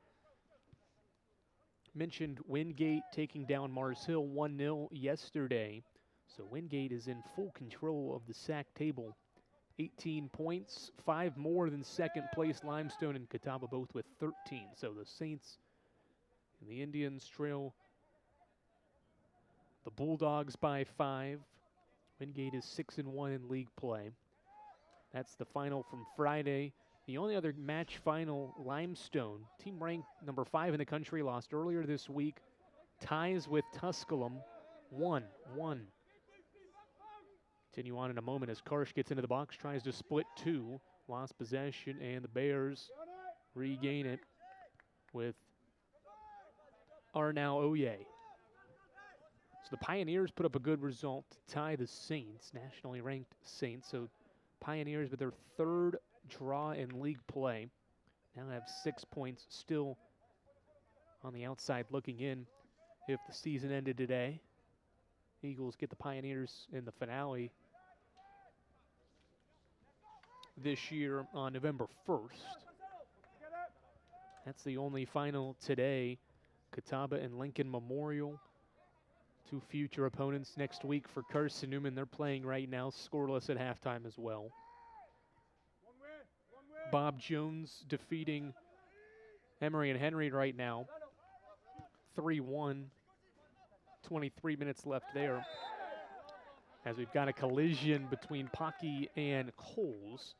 Mentioned Wingate taking down Mars Hill 1-0 yesterday. So Wingate is in full control of the sack table. 18 points, 5 more than second place Limestone and Catawba, both with 13. So the Saints and the Indians trail the Bulldogs by 5. Wingate is 6-1 in league play. That's the final from Friday. The only other match final, Limestone, team ranked number 5 in the country, lost earlier this week. Ties with Tusculum, 1-1. Continue on in a moment as Karsh gets into the box, tries to split 2. Lost possession, and the Bears regain it with Arnau Oye. So the Pioneers put up a good result to tie the Saints, nationally ranked Saints. So Pioneers with their 3rd draw in league play now have 6 points, still on the outside looking in. If the season ended today, Eagles get the Pioneers in the finale this year on November 1st. That's the only final today. Catawba and Lincoln Memorial, 2 future opponents next week for Carson-Newman. They're playing right now, scoreless at halftime as well. Bob Jones defeating Emory and Henry right now, 3-1. 23 minutes left there, as we've got a collision between Pocky and Coles.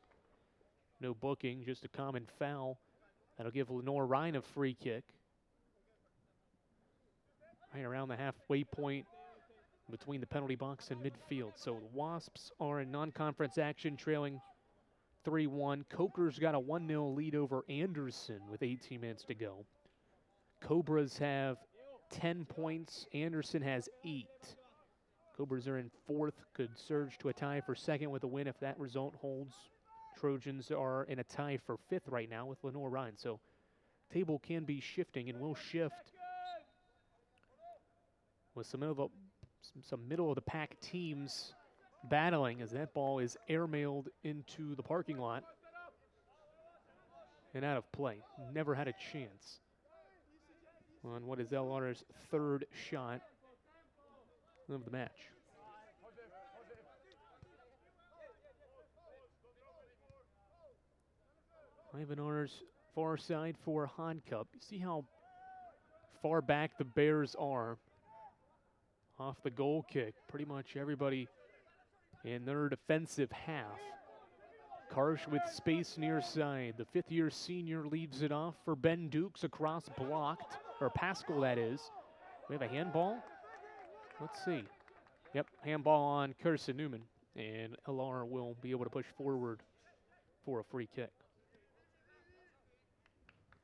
No booking, just a common foul. That'll give Lenoir-Rhyne a free kick. Right around the halfway point between the penalty box and midfield. So the Wasps are in non-conference action, trailing 3-1. Coker's got a 1-0 lead over Anderson with 18 minutes to go. Cobras have 10 points. Anderson has 8. Cobras are in 4th, could surge to a tie for 2nd with a win if that result holds. Trojans are in a tie for 5th right now with Lenoir-Rhyne. So table can be shifting and will shift with some middle of the pack teams battling as that ball is airmailed into the parking lot and out of play. Never had a chance on what is LR's 3rd shot of the match. Ivanar's far side for Honcup. You see how far back the Bears are off the goal kick. Pretty much everybody in their defensive half. Karsh with space near side. The 5th-year senior leaves it off for Ben Dukes across blocked, or Pascal that is. We have a handball? Let's see. Yep, handball on Carson-Newman, and LR will be able to push forward for a free kick.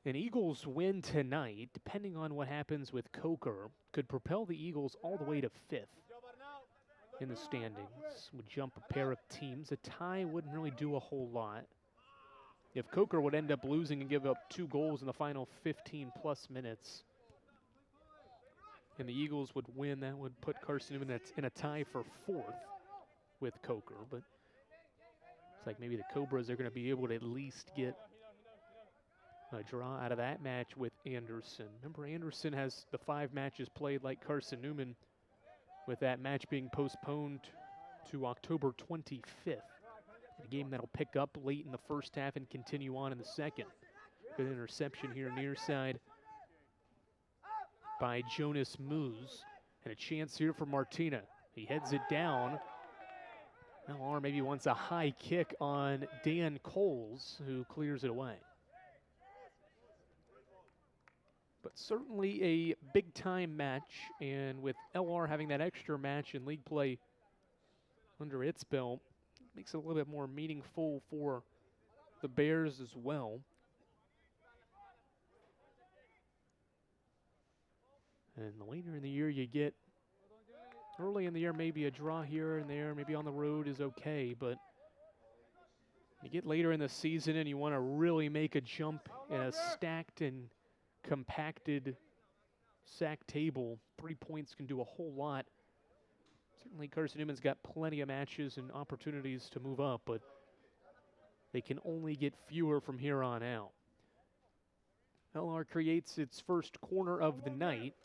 An Eagles win tonight, depending on what happens with Coker, could propel the Eagles all the way to 5th in the standings. Would jump a pair of teams. A tie wouldn't really do a whole lot. If Coker would end up losing and give up 2 goals in the final 15-plus minutes, and the Eagles would win, that would put Carson-Newman in a tie for 4th with Coker. But it's like maybe the Cobras are going to be able to at least get a draw out of that match with Anderson. Remember, Anderson has the 5 matches played like Carson-Newman, with that match being postponed to October 25th. A game that'll pick up late in the first half and continue on in the second. Good interception here near side by Jonas Moose. And a chance here for Martina. He heads it down. LR maybe wants a high kick on Dan Coles, who clears it away. But certainly a big-time match, and with LR having that extra match in league play under its belt, makes it a little bit more meaningful for the Bears as well. And the later in the year you get, early in the year maybe a draw here and there, maybe on the road is okay, but you get later in the season and you want to really make a jump in a stacked and compacted sack table. 3 points can do a whole lot. Certainly Carson-Newman's got plenty of matches and opportunities to move up, but they can only get fewer from here on out. LR creates its first corner of the night.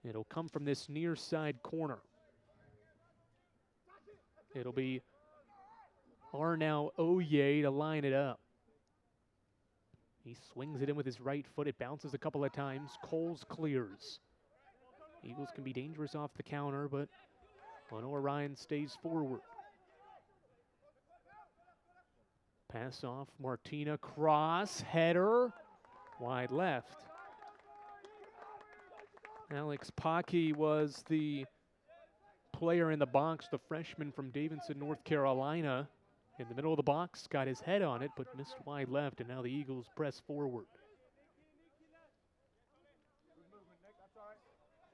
It'll come from this near side corner. It'll be Arnau Oye to line it up. He swings it in with his right foot. It bounces a couple of times. Coles clears. Eagles can be dangerous off the counter, but Lenoir-Rhyne stays forward. Pass off, Martina, cross, header, wide left. Alex Pocky was the player in the box, the freshman from Davidson, North Carolina. In the middle of the box, got his head on it, but missed wide left, and now the Eagles press forward.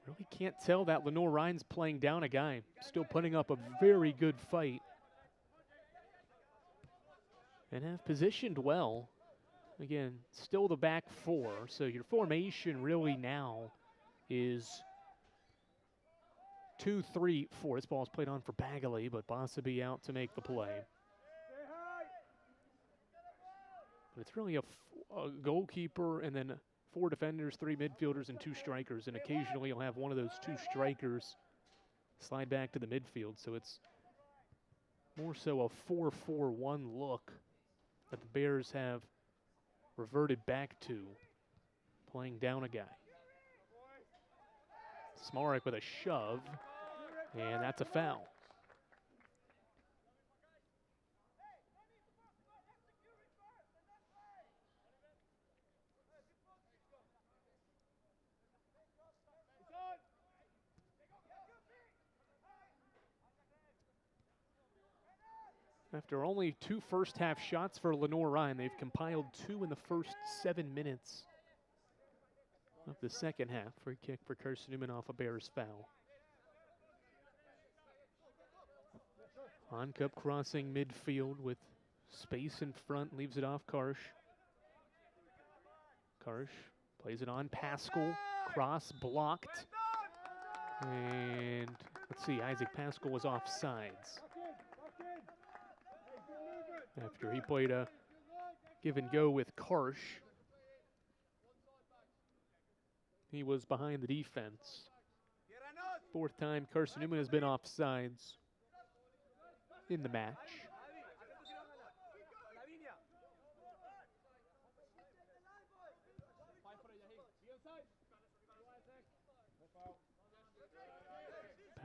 Really can't tell that Lenoir-Rhyne's playing down a guy. Still putting up a very good fight. And have positioned well. Again, still the back 4, so your formation really now is 2-3-4. This ball's played on for Bagley, but Bossaby out to make the play. But it's really a goalkeeper and then 4 defenders, 3 midfielders, and 2 strikers. And occasionally you'll have one of those 2 strikers slide back to the midfield. So it's more so a 4-4-1 look that the Bears have reverted back to, playing down a guy. Smarek with a shove, and that's a foul. After only 2 first-half shots for Lenoir-Rhyne, they've compiled 2 in the first 7 minutes of the second half. Free kick for Carson-Newman off a Bears foul. Oncup crossing midfield with space in front, leaves it off Karsh. Karsh plays it on Pascal, cross blocked. And let's see, Isaac Pascal was offsides after he played a give and go with Karsh. He was behind the defense. 4th time Carson-Newman has been offsides in the match.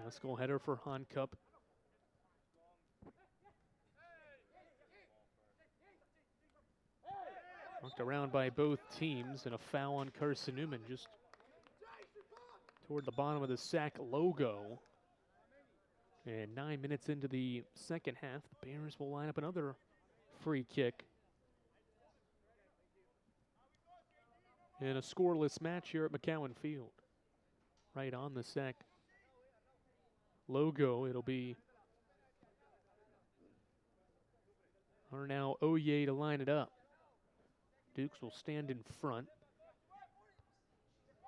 Pascal header for Oncup. Knocked around by both teams, and a foul on Carson-Newman just toward the bottom of the sack logo. And 9 minutes into the second half, the Bears will line up another free kick in a scoreless match here at McCowan Field. Right on the sack logo, it'll be Arnau Oye to line it up. Dukes will stand in front.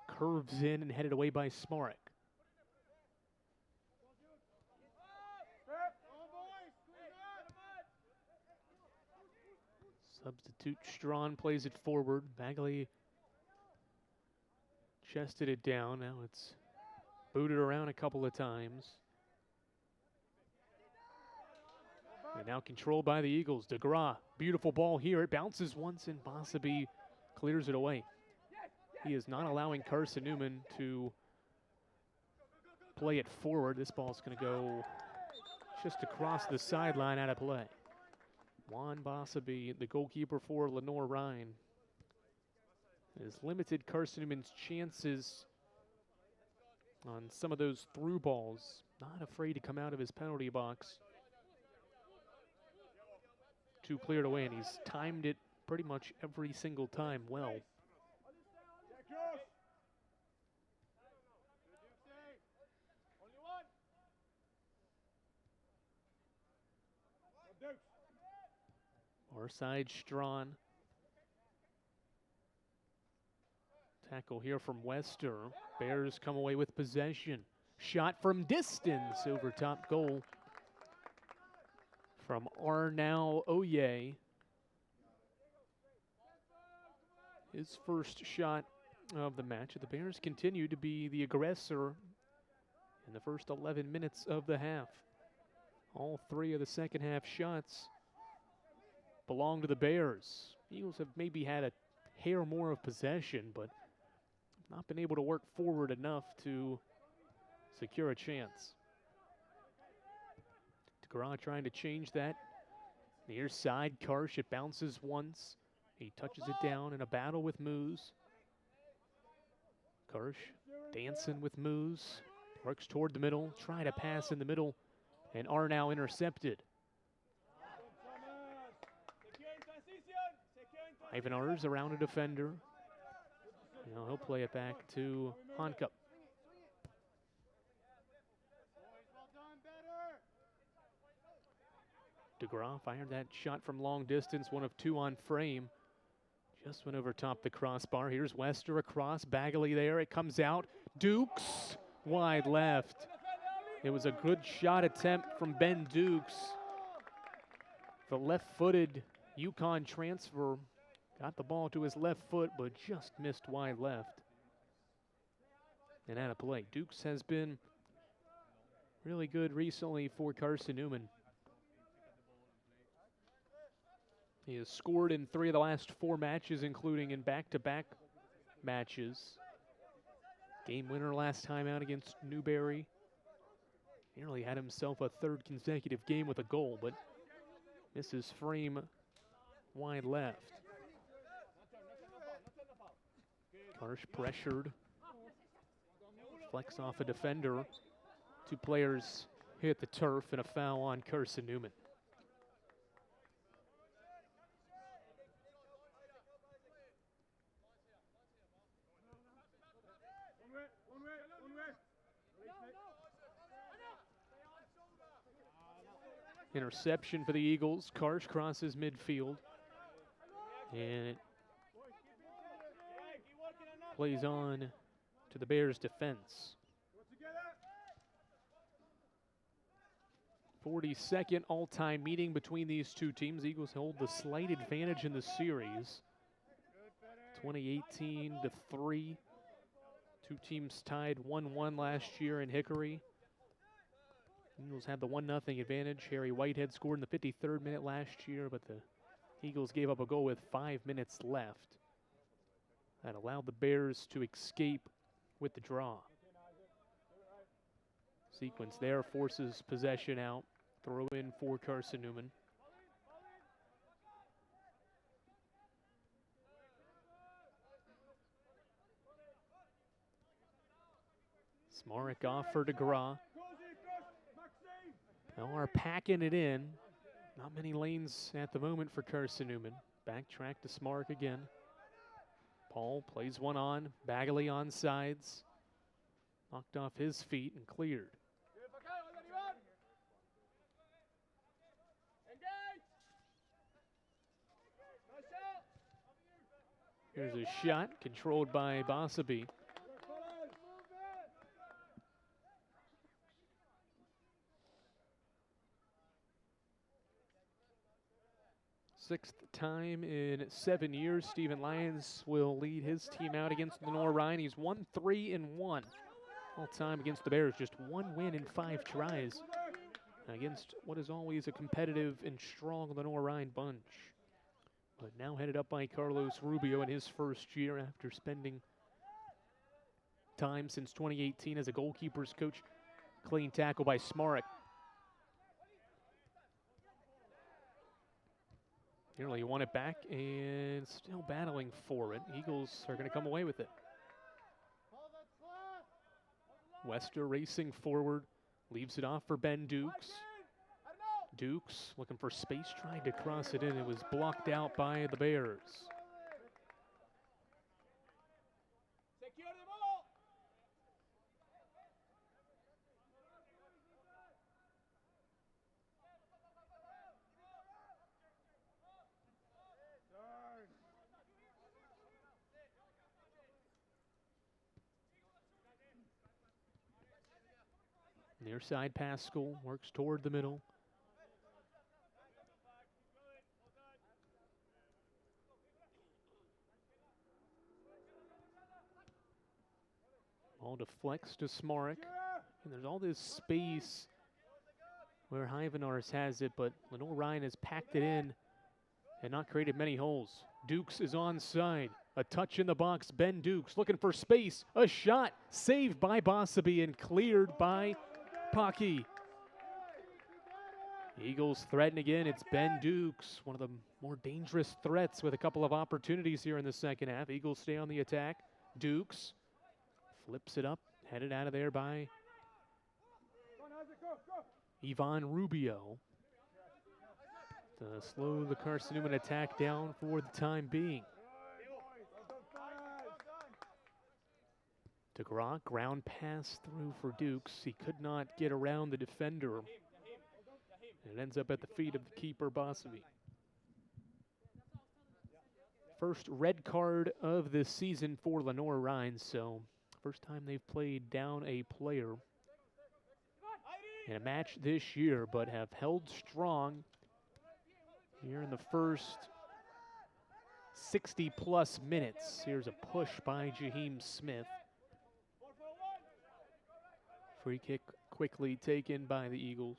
Curves in and headed away by Smarek. Substitute Strawn plays it forward. Bagley chested it down. Now it's booted around a couple of times. And now controlled by the Eagles. DeGraw, beautiful ball here. It bounces once and Bossaby clears it away. He is not allowing Carson-Newman to play it forward. This ball's going to go just across the sideline out of play. Juan Bossaby, the goalkeeper for Lenoir-Rhyne, has limited Carson-Newman's chances on some of those through balls. Not afraid to come out of his penalty box. Two cleared away, and he's timed it pretty much every single time well. Our side Strawn. Tackle here from Wester. Bears come away with possession. Shot from distance over top goal from Arnau Oye. His first shot of the match. The Bears continue to be the aggressor in the first 11 minutes of the half. All three of the second half shots belong to the Bears. Eagles have maybe had a hair more of possession, but not been able to work forward enough to secure a chance. DeGraw trying to change that. Near side, Karsh, it bounces once. He touches it down in a battle with Moose. Karsh dancing with Moose. Works toward the middle, try to pass in the middle, and Arnau intercepted. Ivan Ars around a defender. Now he'll play it back to Honcup. DeGraw fired that shot from long distance, one of two on frame. Just went over top the crossbar. Here's Wester across, Bagley there, it comes out. Dukes, wide left. It was a good shot attempt from Ben Dukes. The left-footed UConn transfer got the ball to his left foot, but just missed wide left. And out of play. Dukes has been really good recently for Carson-Newman. He has scored in 3 of the last 4 matches, including in back-to-back matches. Game winner last time out against Newberry. Nearly had himself a 3rd consecutive game with a goal, but misses frame wide left. Karsh pressured. Flex off a defender. 2 players hit the turf and a foul on Carson-Newman. Interception for the Eagles. Karsh crosses midfield. And it plays on to the Bears' defense. 42nd all-time meeting between these two teams. Eagles hold the slight advantage in the series. 2018-3. Two teams tied 1-1 last year in Hickory. Eagles had the 1-0 advantage. Harry Whitehead scored in the 53rd minute last year, but the Eagles gave up a goal with 5 minutes left. That allowed the Bears to escape with the draw. Sequence there forces possession out. Throw in for Carson-Newman. Smarek off for DeGraw. Now are packing it in. Not many lanes at the moment for Carson-Newman. Backtrack to Smarek again. Paul plays one on. Bagley on sides. Knocked off his feet and cleared. Here's a shot controlled by Bossaby. Sixth time in 7 years, Stephen Lyons will lead his team out against Lenoir-Rhyne. He's 1-3-1 all time against the Bears. Just one win in 5 tries against what is always a competitive and strong Lenoir-Rhyne bunch. But now headed up by Carlos Rubio in his first year after spending time since 2018 as a goalkeeper's coach. Clean tackle by Smarek. Nearly won it back and still battling for it. Eagles are going to come away with it. Wester racing forward, leaves it off for Ben Dukes. Dukes looking for space, tried to cross it in. It was blocked out by the Bears. Near side Pascal works toward the middle. Ball deflects to Smarek. And there's all this space where Hyvenars has it, but Lenoir-Rhyne has packed it in and not created many holes. Dukes is onside. A touch in the box. Ben Dukes looking for space. A shot saved by Bossaby and cleared by Pocky. Eagles threaten again. It's Ben Dukes, one of the more dangerous threats with a couple of opportunities here in the second half. Eagles stay on the attack. Dukes flips it up, headed out of there by Ivan Rubio to slow the Carson-Newman attack down for the time being. DeGraw, ground pass through for Dukes. He could not get around the defender. And it ends up at the feet of the keeper, Bossaby. First red card of the season for Lenoir-Rhyne, so first time they've played down a player in a match this year, but have held strong here in the first 60-plus minutes. Here's a push by Jaheim Smith. Free kick quickly taken by the Eagles.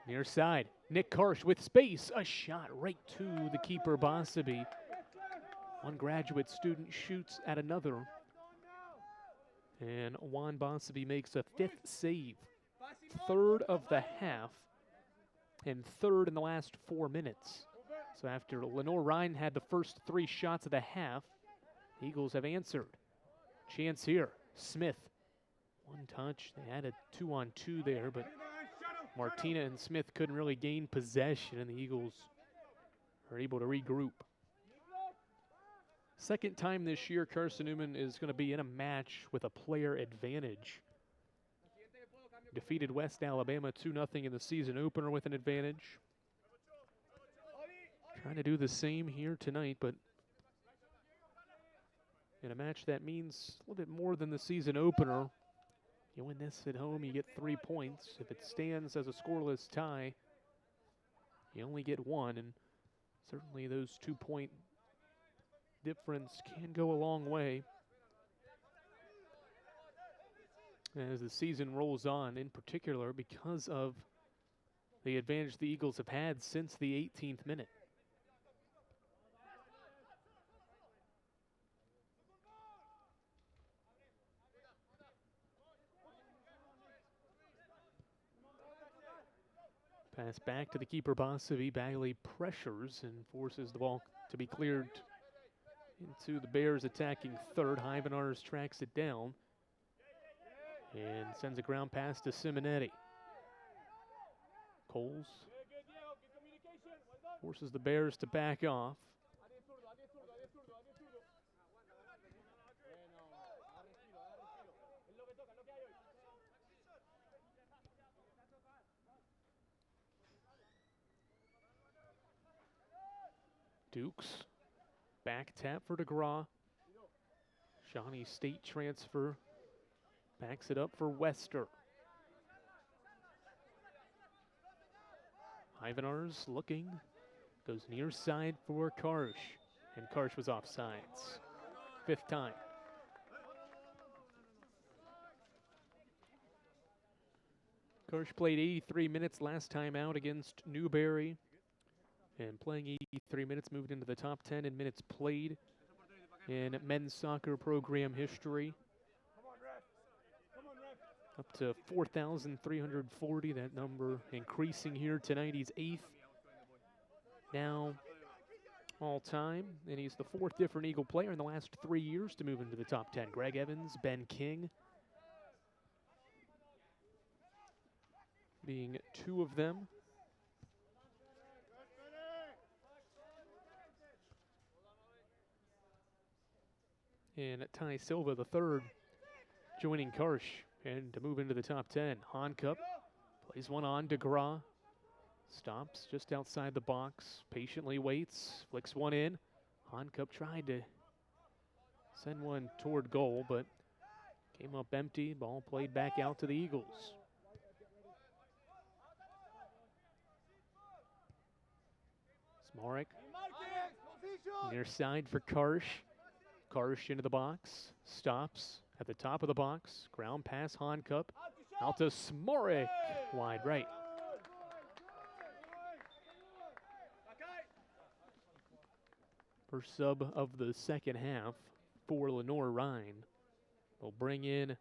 Near side, Nick Karsh with space. A shot right to the keeper, Bossaby. One graduate student shoots at another. And Juan Bossaby makes a 5th save. 3rd of the half and 3rd in the last 4 minutes. So after Lenoir-Rhyne had the first 3 shots of the half, the Eagles have answered. Chance here, Smith. One touch, they had a 2-on-2 there, but Martina and Smith couldn't really gain possession, and the Eagles are able to regroup. Second time this year, Carson-Newman is going to be in a match with a player advantage. Defeated West Alabama 2-0 in the season opener with an advantage. Trying to do the same here tonight, but in a match that means a little bit more than the season opener. You win this at home, you get 3 points. If it stands as a scoreless tie, you only get 1, and certainly those 2-point difference can go a long way as the season rolls on, in particular because of the advantage the Eagles have had since the 18th minute. Pass back to the keeper, Bossaby. Bagley pressures and forces the ball to be cleared into the Bears attacking third. Hyvenars tracks it down and sends a ground pass to Simonetti. Coles forces the Bears to back off. Dukes, back tap for DeGraw. Shawnee State transfer, backs it up for Wester. Ivanars looking, goes near side for Karsh, and Karsh was offsides. 5th time. Karsh played 83 minutes last time out against Newberry, and playing 83 minutes moved into the top 10 in minutes played in men's soccer program history. Up to 4,340, that number increasing here tonight. He's 8th now all time, and he's the 4th different Eagle player in the last 3 years to move into the top 10. Greg Evans, Ben King being 2 of them. And Ty Silva, the 3rd, joining Karsh and to move into the top 10. Honcup plays one on. DeGraw stops just outside the box, patiently waits, flicks one in. Honcup tried to send one toward goal, but came up empty. Ball played back out to the Eagles. Smarek near side for Karsh. Karsh into the box, stops at the top of the box. Ground pass, Honcup, out to Smarek, wide right. First sub of the second half for Lenoir-Rhyne. They'll bring in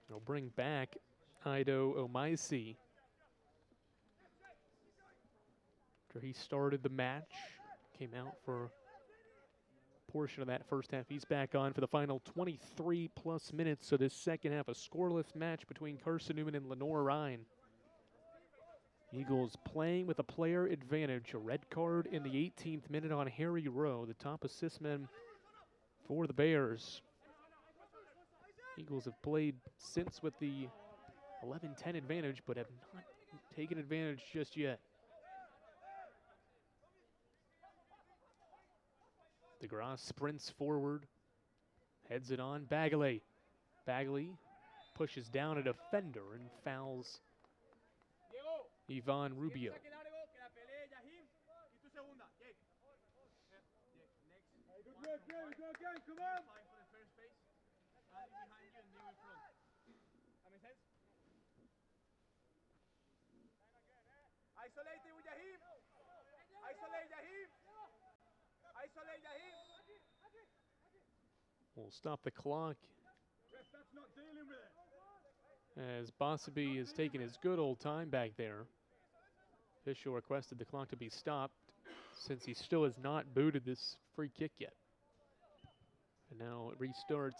they'll bring back Ido Omaisi. After he started the match, came out for a portion of that first half. He's back on for the final 23 plus minutes. So this second half, a scoreless match between Carson-Newman and Lenoir-Rhyne. Eagles playing with a player advantage. A red card in the 18th minute on Harry Rowe, the top assist man for the Bears. Eagles have played since with the 11-10 advantage, but have not taken advantage just yet. DeGraw sprints forward, heads it on. Bagley pushes down a defender and fouls Ivan Rubio. We'll stop the clock as Bossaby has taken his good old time back there. Official requested the clock to be stopped since he still has not booted this free kick yet. And now it restarts.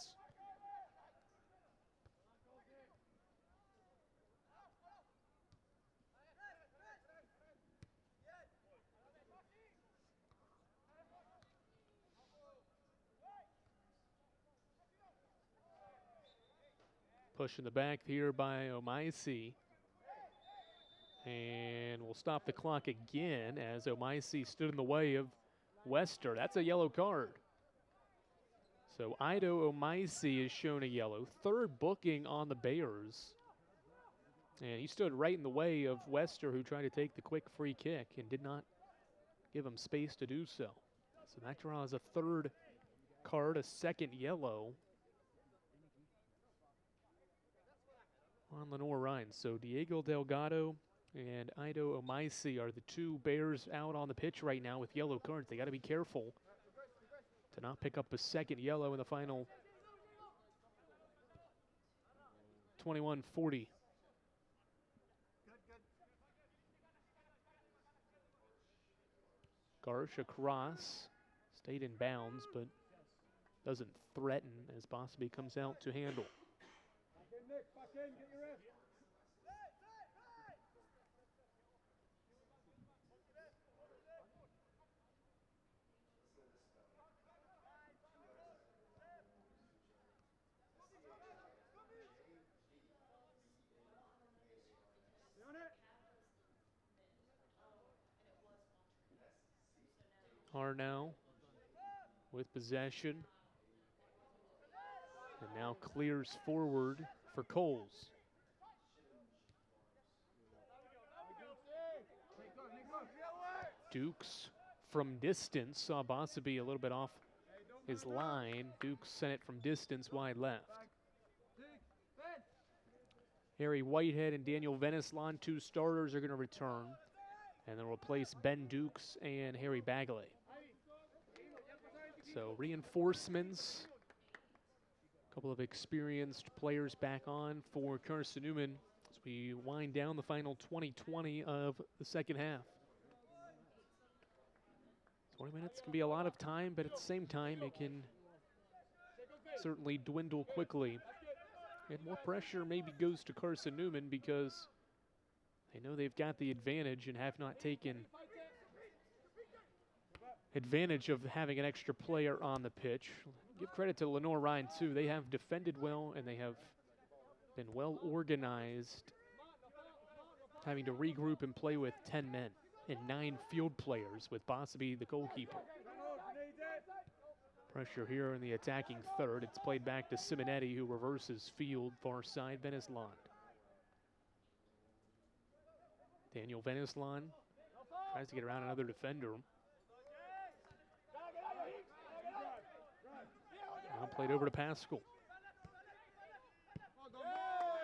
Push in the back here by Omaisi. And we'll stop the clock again as Omaisi stood in the way of Wester. That's a yellow card. So Ido Omaisi is shown a yellow. 3rd booking on the Bears. And he stood right in the way of Wester, who tried to take the quick free kick and did not give him space to do so. So that draws a 3rd card, a 2nd yellow on Lenoir-Rhyne. So Diego Delgado and Ido Omaisi are the 2 Bears out on the pitch right now with yellow cards. They got to be careful to not pick up a 2nd yellow in the final 21-40. Garsh across, stayed in bounds, but doesn't threaten as Bossaby comes out to handle. are now with possession. And now clears forward for Coles. Dukes from distance saw Bossaby a little bit off his line. Dukes sent it from distance wide left. Harry Whitehead and Daniel Veneslon, 2 starters, are going to return. And they'll replace Ben Dukes and Harry Bagley. So reinforcements. A couple of experienced players back on for Carson-Newman as we wind down the final 20-20 of the second half. 20 minutes can be a lot of time, but at the same time, it can certainly dwindle quickly. And more pressure maybe goes to Carson-Newman because they know they've got the advantage and have not taken advantage of having an extra player on the pitch. Give credit to Lenoir-Rhyne too. They have defended well and they have been well organized, having to regroup and play with 10 men and 9 field players with Bossaby the goalkeeper. Pressure here in the attacking third. It's played back to Simonetti, who reverses field far side. Veneslon. Daniel Veneslon tries to get around another defender. Now played over to Pascal.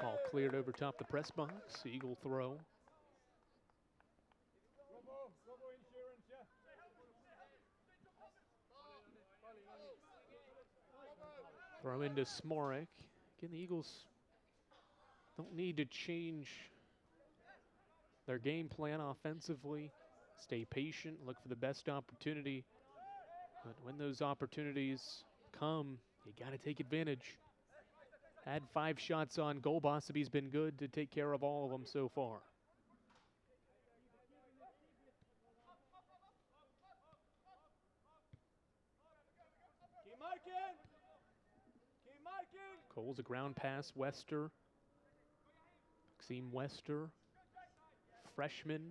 Ball cleared over top the press box. Eagle throw. Throw into Smorek. Again, the Eagles don't need to change their game plan offensively. Stay patient, look for the best opportunity. But when those opportunities come, you got to take advantage. Had 5 shots on goal. Bossaby's been good to take care of all of them so far. Cole's a ground pass. Wester. Maxime Wester, freshman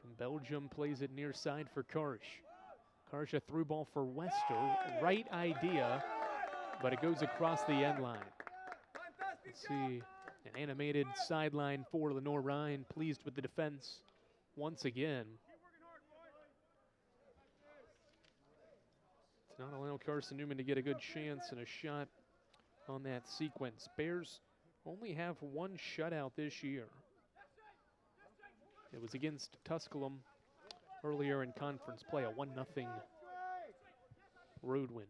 from Belgium, plays it near side for Karsh. Karsh, a through ball for Wester. Right idea, but it goes across the end line. Let's see, an animated sideline for Lenoir-Rhyne, pleased with the defense once again. It's not allowing Carson-Newman to get a good chance and a shot on that sequence. Bears only have 1 shutout this year. It was against Tusculum earlier in conference play, a 1-0 road win.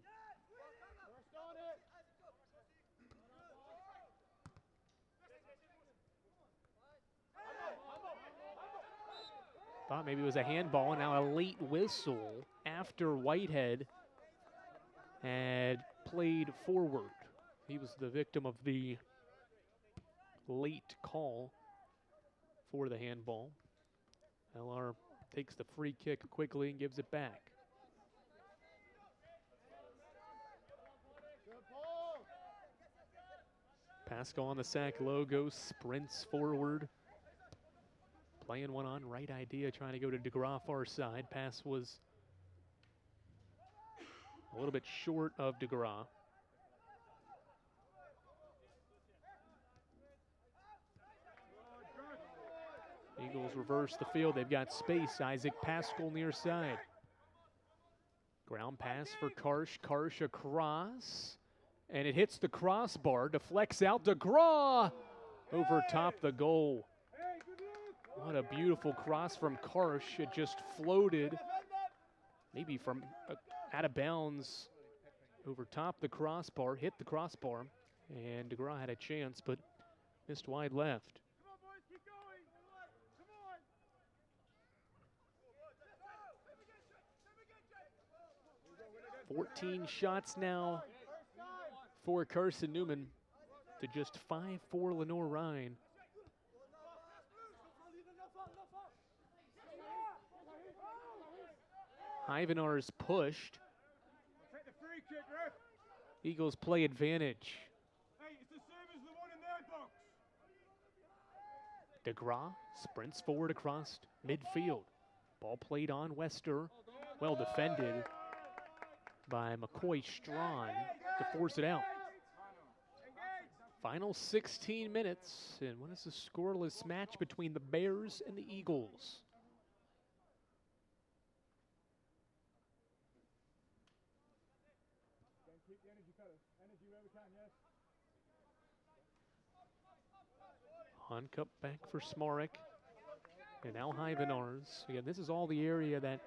Thought maybe it was a handball, and now a late whistle after Whitehead had played forward. He was the victim of the late call for the handball. LR takes the free kick quickly and gives it back. Pascal on the sack logo, sprints forward. Playing one on, right idea, trying to go to DeGraw far side. Pass was a little bit short of DeGraw. Eagles reverse the field. They've got space. Isaac Pascal near side. Ground pass for Karsh. Karsh across. And it hits the crossbar. Deflects out. DeGraw over top the goal. What a beautiful cross from Karsh. It just floated. Maybe from out of bounds over top the crossbar. Hit the crossbar. And DeGraw had a chance, but missed wide left. 14 shots now for Carson-Newman to just 5 for Lenoir-Rhyne. Ivanar's pushed. Eagles play advantage. DeGraw sprints forward across midfield. Ball played on Wester. well defended by McCoy Strawn to force it out. Final 16 minutes, and what is a scoreless match between the Bears and the Eagles? Honcup back for Smarek. And now Hyvenars. Again, this is all the area that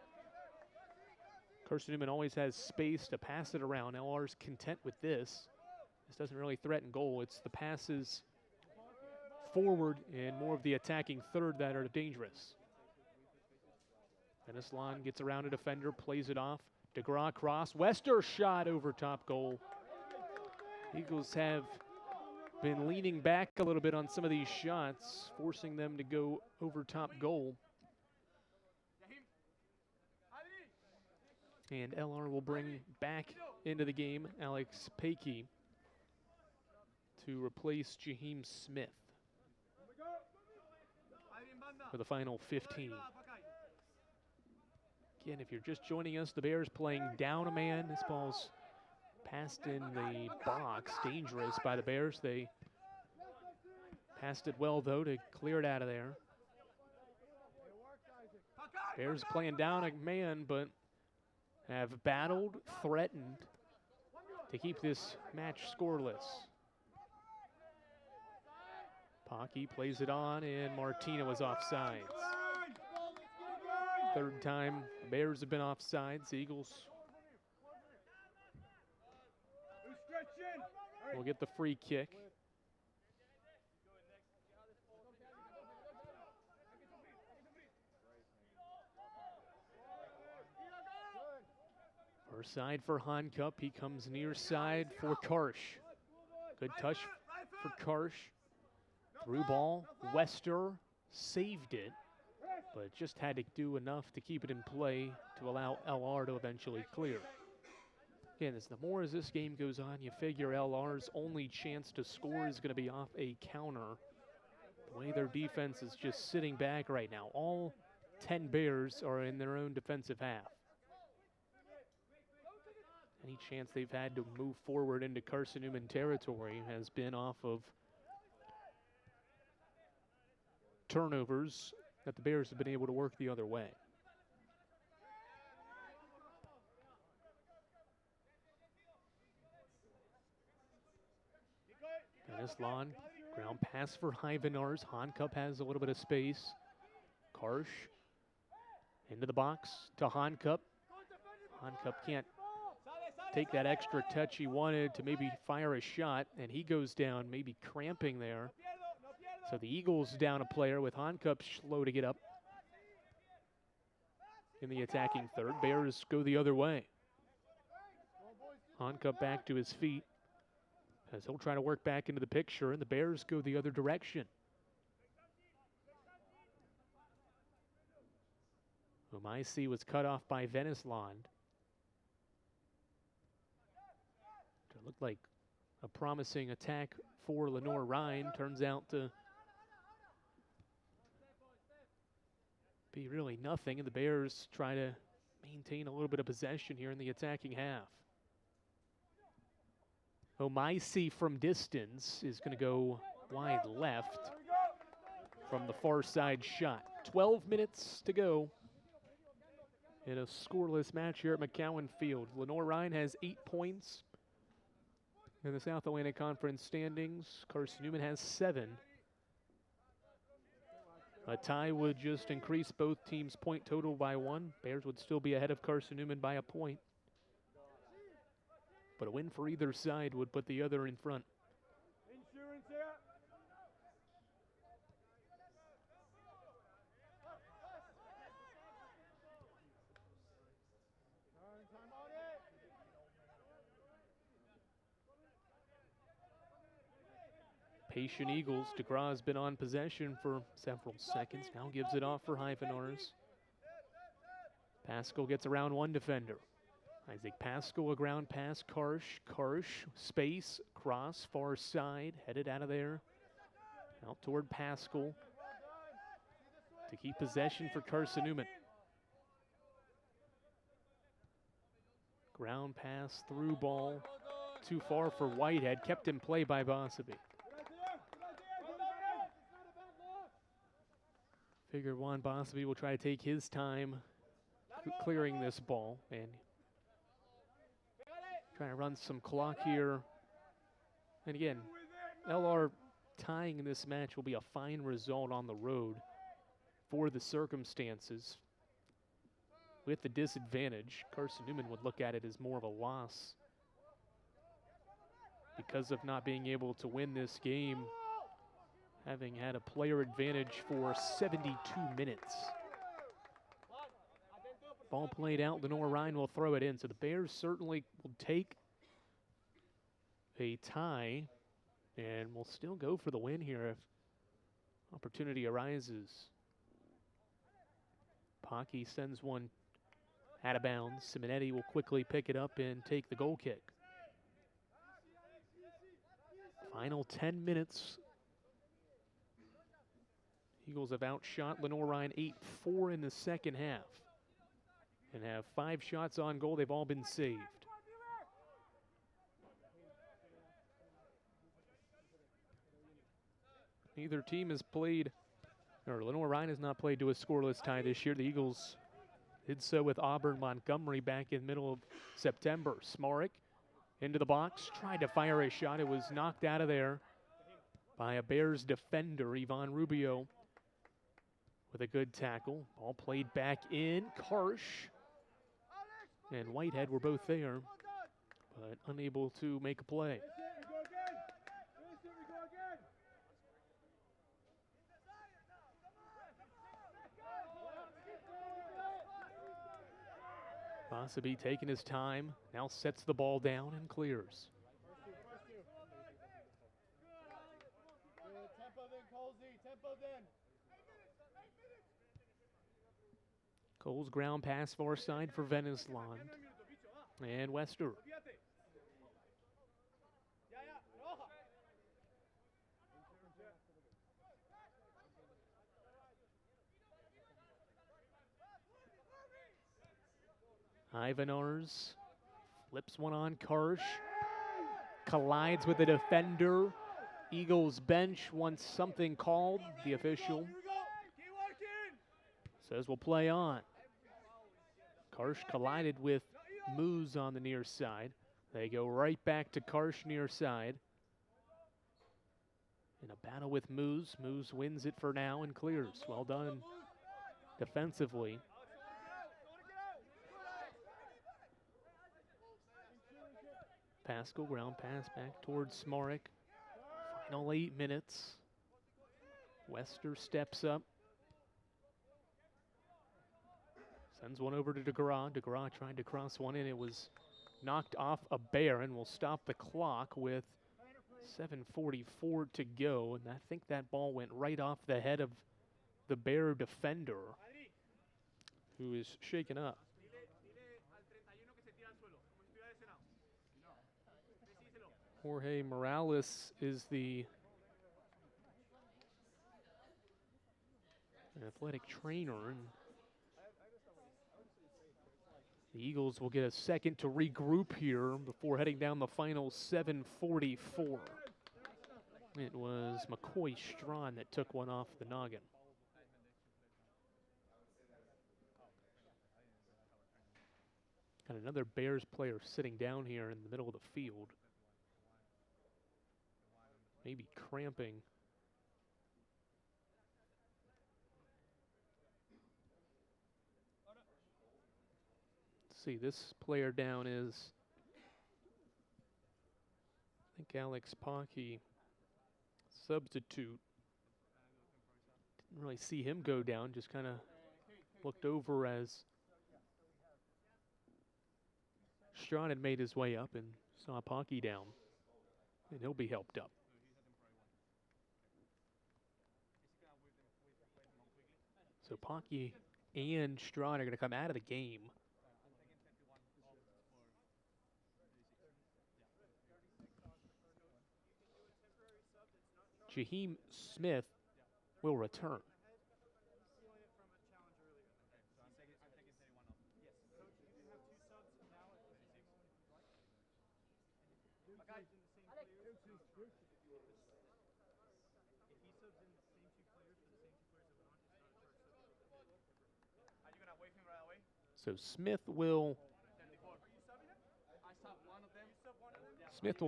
Carson-Newman always has space to pass it around. LR's content with this. This doesn't really threaten goal. It's the passes forward and more of the attacking third that are dangerous. Lenoir-Rhyne gets around a defender, plays it off. DeGraw cross. Wester shot over top goal. Eagles have been leaning back a little bit on some of these shots, forcing them to go over top goal. And LR will bring back into the game Alex Paakey to replace Jaheim Smith for the final 15. Again, if you're just joining us, the Bears playing down a man. This ball's passed in the box, dangerous by the Bears. They passed it well, though, to clear it out of there. Bears playing down a man, but have battled, threatened to keep this match scoreless. Paakey plays it on, and Martina was offsides. Third time the Bears have been offsides. The Eagles will get the free kick. First side for Honcup. He comes near side for Karsh. Good touch for Karsh. Through ball. Wester saved it, but just had to do enough to keep it in play to allow LR to eventually clear. Again, the more as this game goes on, you figure LR's only chance to score is going to be off a counter. The way their defense is just sitting back right now. All 10 Bears are in their own defensive half. Any chance they've had to move forward into Carson-Newman territory has been off of turnovers that the Bears have been able to work the other way. Lenoir-Rhyne, ground pass for Hyvenars. Honcup has a little bit of space. Karsh into the box to Honcup. Honcup can't take that extra touch he wanted to maybe fire a shot, and he goes down, maybe cramping there. So the Eagles down a player with Honcup slow to get up in the attacking third. Bears go the other way. Honcup back to his feet as he'll try to work back into the picture, and the Bears go the other direction. Umaisi was cut off by Lenoir-Rhyne. It looked like a promising attack for Lenoir-Rhyne. Turns out to be really nothing, and the Bears try to maintain a little bit of possession here in the attacking half. Umaisi from distance is going to go wide left from the far side shot. 12 minutes to go in a scoreless match here at McCowan Field. Lenoir-Rhyne has 8 points in the South Atlantic Conference standings. Carson-Newman has 7. A tie would just increase both teams' point total by 1. Bears would still be ahead of Carson-Newman by a point. But a win for either side would put the other in front. Patient Eagles. DeGraw has been on possession for several seconds. Now gives it off for Hyvenars. Pascal gets around one defender. Isaac Pascal, a ground pass. Karsh, space, cross, far side, headed out of there. Out toward Pascal to keep possession for Carson-Newman. Ground pass, through ball, too far for Whitehead, kept in play by Bossaby. Figure Juan Bossaby will try to take his time clearing this ball and try to run some clock here. And again, LR tying this match will be a fine result on the road for the circumstances. With the disadvantage, Carson-Newman would look at it as more of a loss because of not being able to win this game, having had a player advantage for 72 minutes. Ball played out, Lenoir-Rhyne will throw it in. So the Bears certainly will take a tie and will still go for the win here if opportunity arises. Pocky sends one out of bounds. Simonetti will quickly pick it up and take the goal kick. Final 10 minutes. Eagles have outshot Lenoir-Rhyne 8-4 in the second half and have 5 shots on goal. They've all been saved. Neither team has played, or Lenoir-Rhyne has not played to a scoreless tie this year. The Eagles did so with Auburn Montgomery back in middle of September. Smarek into the box, tried to fire a shot. It was knocked out of there by a Bears defender, Ivan Rubio, with a good tackle. Ball played back in. Karsh and Whitehead were both there, but unable to make a play. Bossaby taking his time, now sets the ball down and clears. Cole's ground pass far side for Venisland. And Wester. Ivanars flips one on Karsh. Collides with the defender. Eagles bench wants something called. The official says we'll play on. Karsh collided with Moose on the near side. They go right back to Karsh near side. In a battle with Moose. Moose wins it for now and clears. Well done defensively. Pascal, ground pass back towards Smarek. Final 8 minutes. Wester steps up. Sends one over to DeGraw. DeGraw trying to cross one in. It was knocked off a Bear and will stop the clock with 7:44 to go. And I think that ball went right off the head of the Bear defender, who is shaken up. Jorge Morales is the athletic trainer, and the Eagles will get a second to regroup here before heading down the final 7:44. It was McCoy Strawn that took one off the noggin. Got another Bears player sitting down here in the middle of the field. Maybe cramping. Let's see, this player down is, I think, Alex Pocky, substitute. Didn't really see him go down, just kind of looked over as Strawn had made his way up and saw Pocky down, and he'll be helped up. So Pocky and Strawn are going to come out of the game. Jaheim Smith will return. So Smith will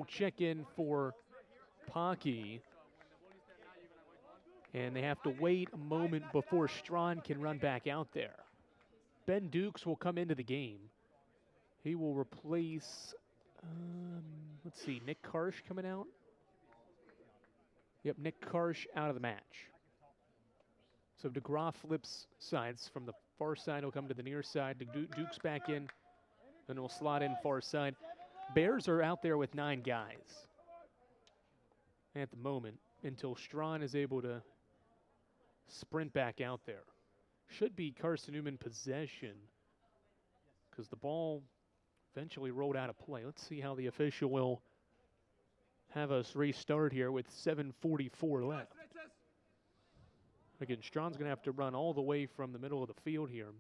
check in for Pocky. And they have to wait a moment before Strawn can run back out there. Ben Dukes will come into the game. He will replace, let's see, Nick Karsh coming out. Yep, Nick Karsh out of the match. So DeGraw flips sides. From the far side, he'll come to the near side. Dukes back in, then he'll slot in far side. Bears are out there with 9 guys at the moment until Strawn is able to sprint back out there. Should be Carson-Newman possession because the ball eventually rolled out of play. Let's see how the official will have us restart here with 7:44 left. Again, Strawn's going to have to run all the way from the middle of the field here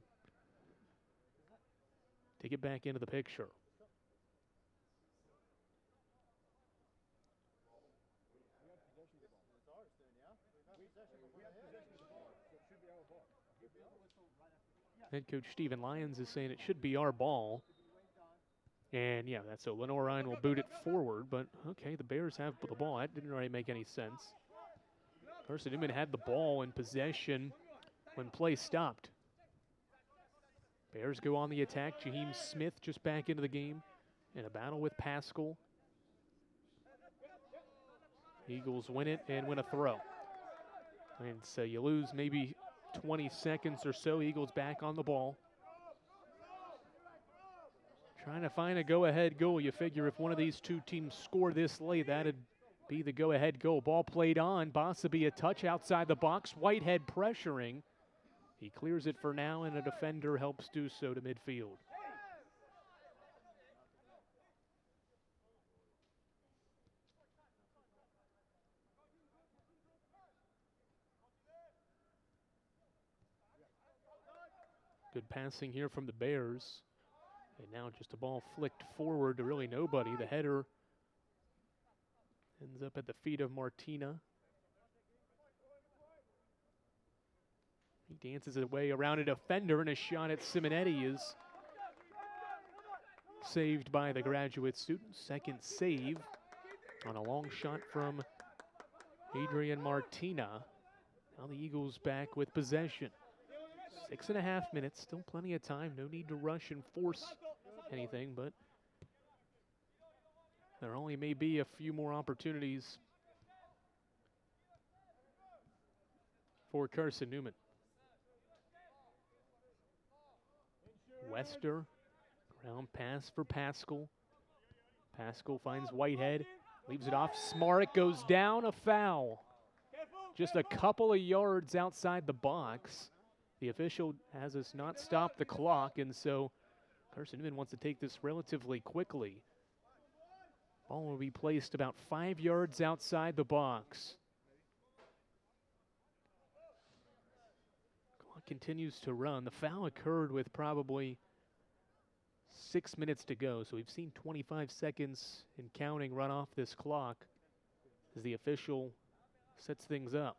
to get back into the picture. Head coach Stephen Lyons is saying it should be our ball. And yeah, that's so Lenoir-Rhyne will boot it forward, but okay, the Bears have the ball. That didn't really make any sense. Carson-Newman had the ball in possession when play stopped. Bears go on the attack. Jaheim Smith just back into the game in a battle with Pascal. Eagles win it and win a throw. And so you lose maybe 20 seconds or so. Eagles back on the ball. Trying to find a go-ahead goal. You figure if one of these two teams score this late, that'd be the go-ahead goal. Ball played on. Bossaby a touch outside the box. Whitehead pressuring. He clears it for now, and a defender helps do so to midfield. Good passing here from the Bears. And now just a ball flicked forward to really nobody. The header ends up at the feet of Martina. He dances his way around a defender, and a shot at Simonetti is saved by the graduate student. Second save on a long shot from Adrian Martina. Now the Eagles back with possession. 6.5 minutes, still plenty of time. No need to rush and force anything, but there only may be a few more opportunities for Carson-Newman. Wester, ground pass for Pascal. Pascal finds Whitehead, leaves it off. Smart goes down, a foul. Just a couple of yards outside the box. The official has us not stop the clock, and so Carson-Newman wants to take this relatively quickly. Ball will be placed about 5 yards outside the box. Clock continues to run. The foul occurred with probably 6 minutes to go, so we've seen 25 seconds and counting run off this clock as the official sets things up.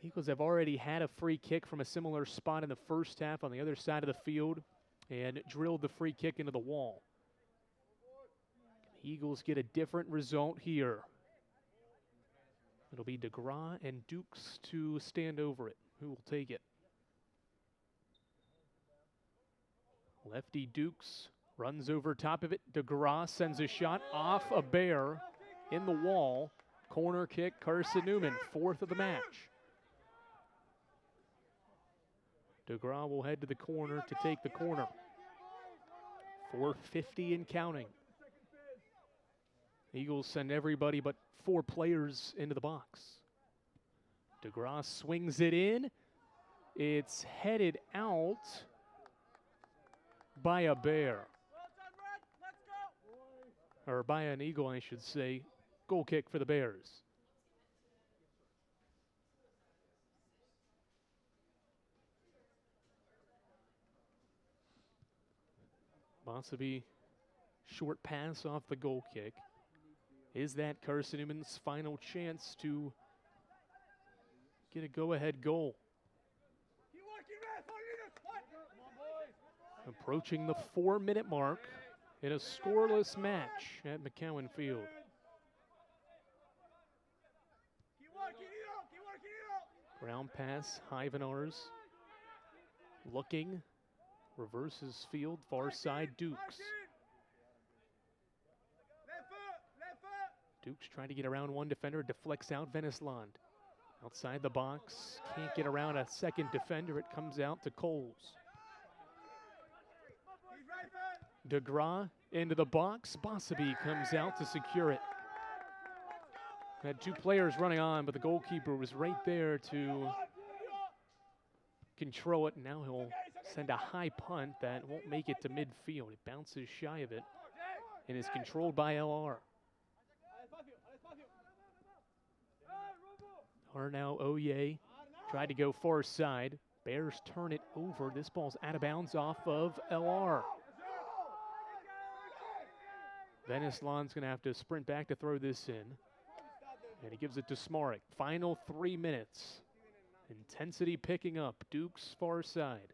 Eagles have already had a free kick from a similar spot in the first half on the other side of the field and drilled the free kick into the wall. The Eagles get a different result here. It'll be DeGraw and Dukes to stand over it. Who will take it? Lefty Dukes runs over top of it. DeGraw sends a shot off a Bear in the wall. Corner kick, Carson-Newman, 4th of the match. DeGraw will head to the corner to take the corner. 4:50 and counting. Eagles send everybody but 4 players into the box. DeGraw swings it in. It's headed out by a Bear. Or by an Eagle, I should say. Goal kick for the Bears. Bossaby, short pass off the goal kick. Is that Carson-Newman's final chance to get a go-ahead goal? Approaching the 4-minute mark in a scoreless match at McCowan Field. Ground pass, Hyvenars looking, reverses field, far side, Dukes. Dukes trying to get around one defender, deflects out Vennesland. Outside the box, can't get around a second defender, it comes out to Coles. DeGraw into the box, Bossaby comes out to secure it. Had two players running on, but the goalkeeper was right there to control it. Now he'll send a high punt that won't make it to midfield. It bounces shy of it and is controlled by LR. Arnau Oye tried to go far side. Bears turn it over. This ball's out of bounds off of LR. Vennesland's going to have to sprint back to throw this in. And he gives it to Smarek. Final 3 minutes. Intensity picking up. Dukes far side.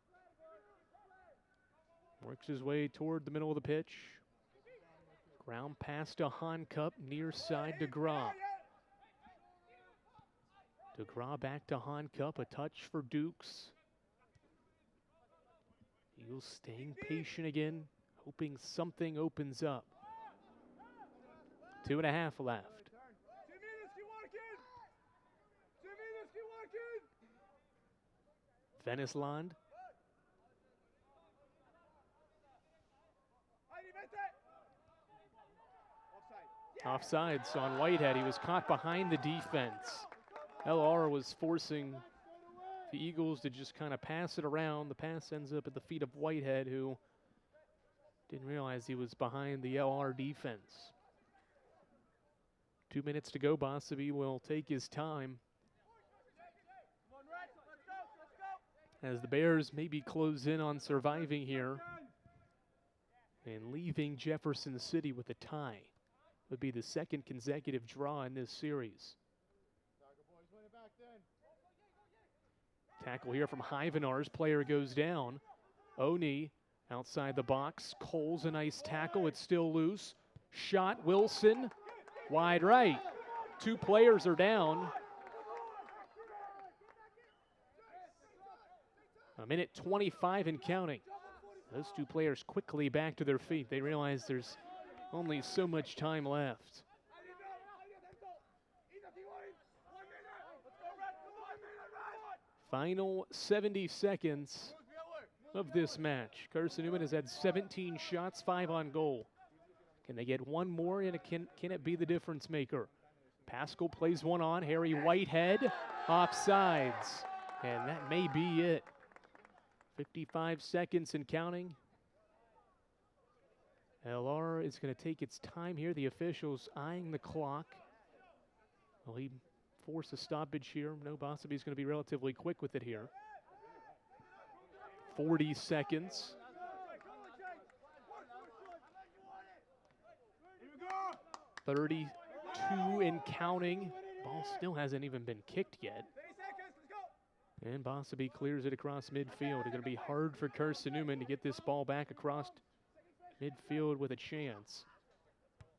Works his way toward the middle of the pitch. Ground pass to Hancup. Near side to DeGraw. DeGraw back to Hancup. A touch for Dukes. Eagles staying patient again. Hoping something opens up. 2.5 left. Vennesland. Offsides on Whitehead. He was caught behind the defense. LR was forcing the Eagles to just kind of pass it around. The pass ends up at the feet of Whitehead, who didn't realize he was behind the LR defense. 2 minutes to go. Bossaby will take his time as the Bears maybe close in on surviving here and leaving Jefferson City with a tie. Would be the second consecutive draw in this series. Tackle here from Hyvenars. Player goes down. Oni outside the box. Cole's a nice tackle. It's still loose. Shot. Wilson. Wide right. Two players are down. A minute 25 and counting. Those two players quickly back to their feet. They realize there's only so much time left. Final 70 seconds of this match. Carson-Newman has had 17 shots, 5 on goal. Can they get one more, and can it be the difference maker? Pascal plays one on. Harry Whitehead, offsides. And that may be it. 55 seconds and counting. LR is going to take its time here. The officials eyeing the clock. Will he force a stoppage here? No, Bossaby's going to be relatively quick with it here. 40 seconds. 32 and counting. Ball still hasn't even been kicked yet. And Bossaby clears it across midfield. It's going to be hard for Carson-Newman to get this ball back across midfield with a chance.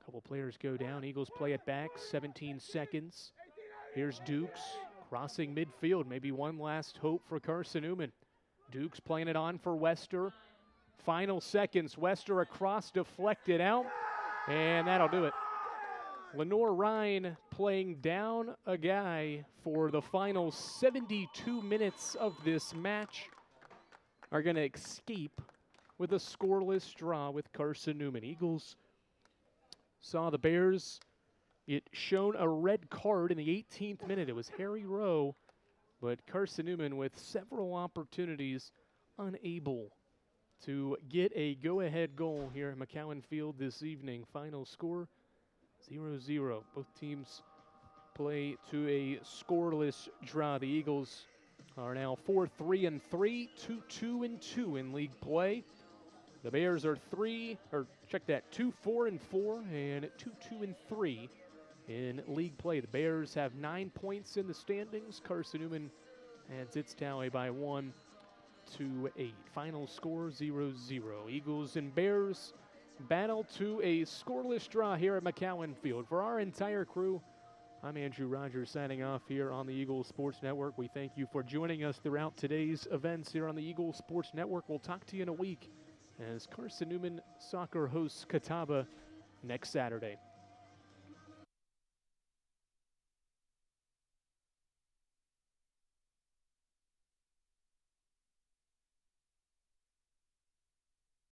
A couple players go down. Eagles play it back. 17 seconds. Here's Dukes crossing midfield. Maybe one last hope for Carson-Newman. Dukes playing it on for Wester. Final seconds. Wester across, deflected out. And that'll do it. Lenoir-Rhyne playing down a guy for the final 72 minutes of this match are going to escape with a scoreless draw with Carson-Newman. Eagles saw the Bears get shown a red card in the 18th minute. It was Harry Rowe, but Carson-Newman with several opportunities unable to get a go-ahead goal here at McCowan Field this evening. Final score 0-0. Both teams play to a scoreless draw. The Eagles are now 4-3-3, 2-2-2 in league play. The Bears are 2-4-4 and 2-2-3 in league play. The Bears have 9 points in the standings. Carson-Newman adds its tally by 1 to 8. Final score 0-0. Eagles and Bears battle to a scoreless draw here at McCowan Field. For our entire crew, I'm Andrew Rogers signing off here on the Eagles Sports Network. We thank you for joining us throughout today's events here on the Eagles Sports Network. We'll talk to you in a week as Carson-Newman soccer hosts Catawba next Saturday.